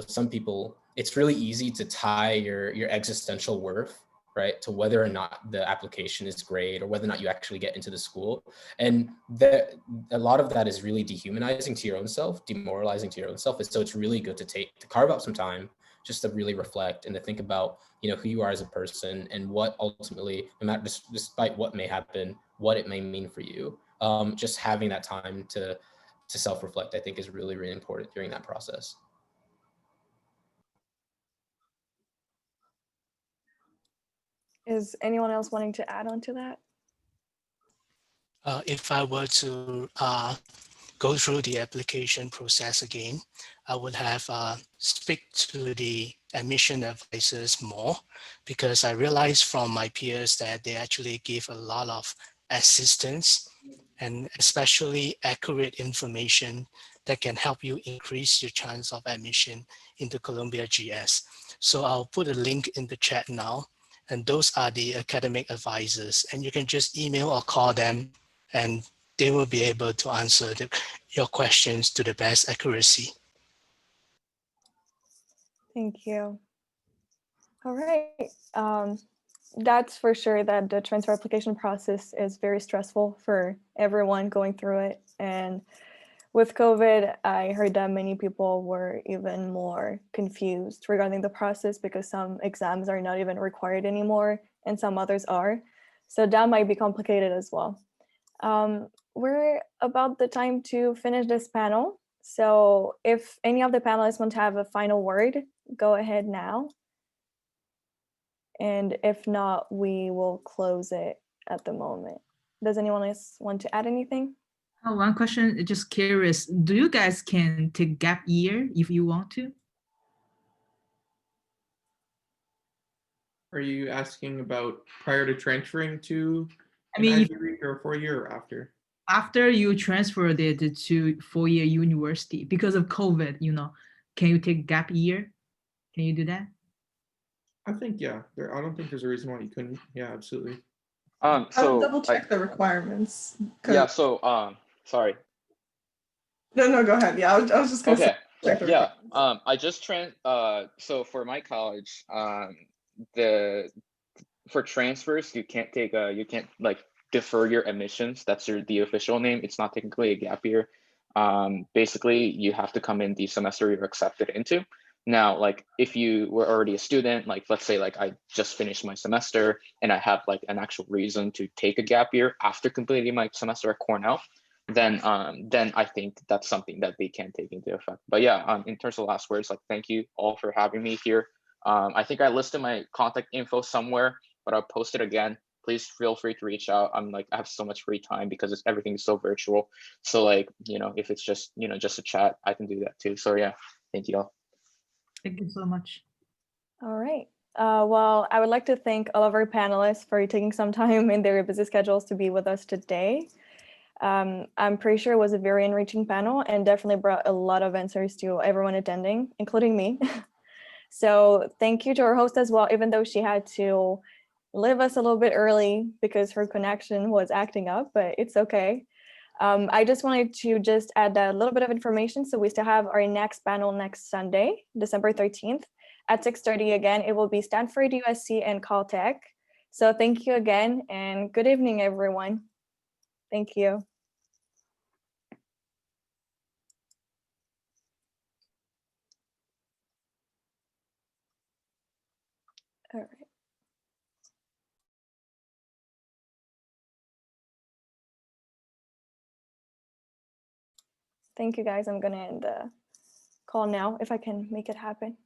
some people, it's really easy to tie your existential worth, right, to whether or not the application is great or whether or not you actually get into the school. And a lot of that is really dehumanizing to your own self, demoralizing to your own self. And so it's really good to carve out some time just to really reflect and to think about, who you are as a person and what ultimately, no matter, despite what may happen, what it may mean for you. Just having that time to self-reflect, I think, is really, really important during that process. Is anyone else wanting to add on to that? If I were to go through the application process again, I would have speak to the admission advisors more, because I realized from my peers that they actually give a lot of assistance and especially accurate information that can help you increase your chance of admission into Columbia GS. So I'll put a link in the chat now, and those are the academic advisors, and you can just email or call them and they will be able to answer your questions to the best accuracy. Thank you. All right. That's for sure that the transfer application process is very stressful for everyone going through it. And with COVID, I heard that many people were even more confused regarding the process, because some exams are not even required anymore and some others are. So that might be complicated as well. We're about the time to finish this panel. So if any of the panelists want to have a final word, go ahead now. And if not, we will close it at the moment. Does anyone else want to add anything? One question, just curious, do you guys can take gap year if you want to? Are you asking about prior to transferring to Ivy League, or 4-year or after? After you transferred it to 4-year university because of COVID, can you take gap year? Can you do that? I think, yeah. I don't think there's a reason why you couldn't. Yeah, absolutely. I'll double check the requirements. Yeah. So sorry. No, go ahead. Yeah, I was just gonna say. Yeah. I just so for my college, for transfers, you can't take you can't like defer your admissions. That's the official name. It's not technically a gap year. Basically, you have to come in the semester you're accepted into. Now, like if you were already a student, like let's say like I just finished my semester and I have like an actual reason to take a gap year after completing my semester at Cornell, then I think that's something that they can take into effect. But yeah, in terms of last words, like thank you all for having me here. I think I listed my contact info somewhere, but I'll post it again. Please feel free to reach out. I'm like, I have so much free time because everything is so virtual. So like, if it's just, just a chat, I can do that too. So yeah, thank you all. Thank you so much. All right. Well, I would like to thank all of our panelists for taking some time in their busy schedules to be with us today. I'm pretty sure it was a very enriching panel and definitely brought a lot of answers to everyone attending, including me. So thank you to our host as well, even though she had to leave us a little bit early because her connection was acting up, but it's okay. I just wanted to add a little bit of information. So we still have our next panel next Sunday, December 13th at 6:30 again. It will be Stanford, USC, and Caltech. So thank you again and good evening, everyone. Thank you. All right. Thank you, guys. I'm going to end the call now if I can make it happen.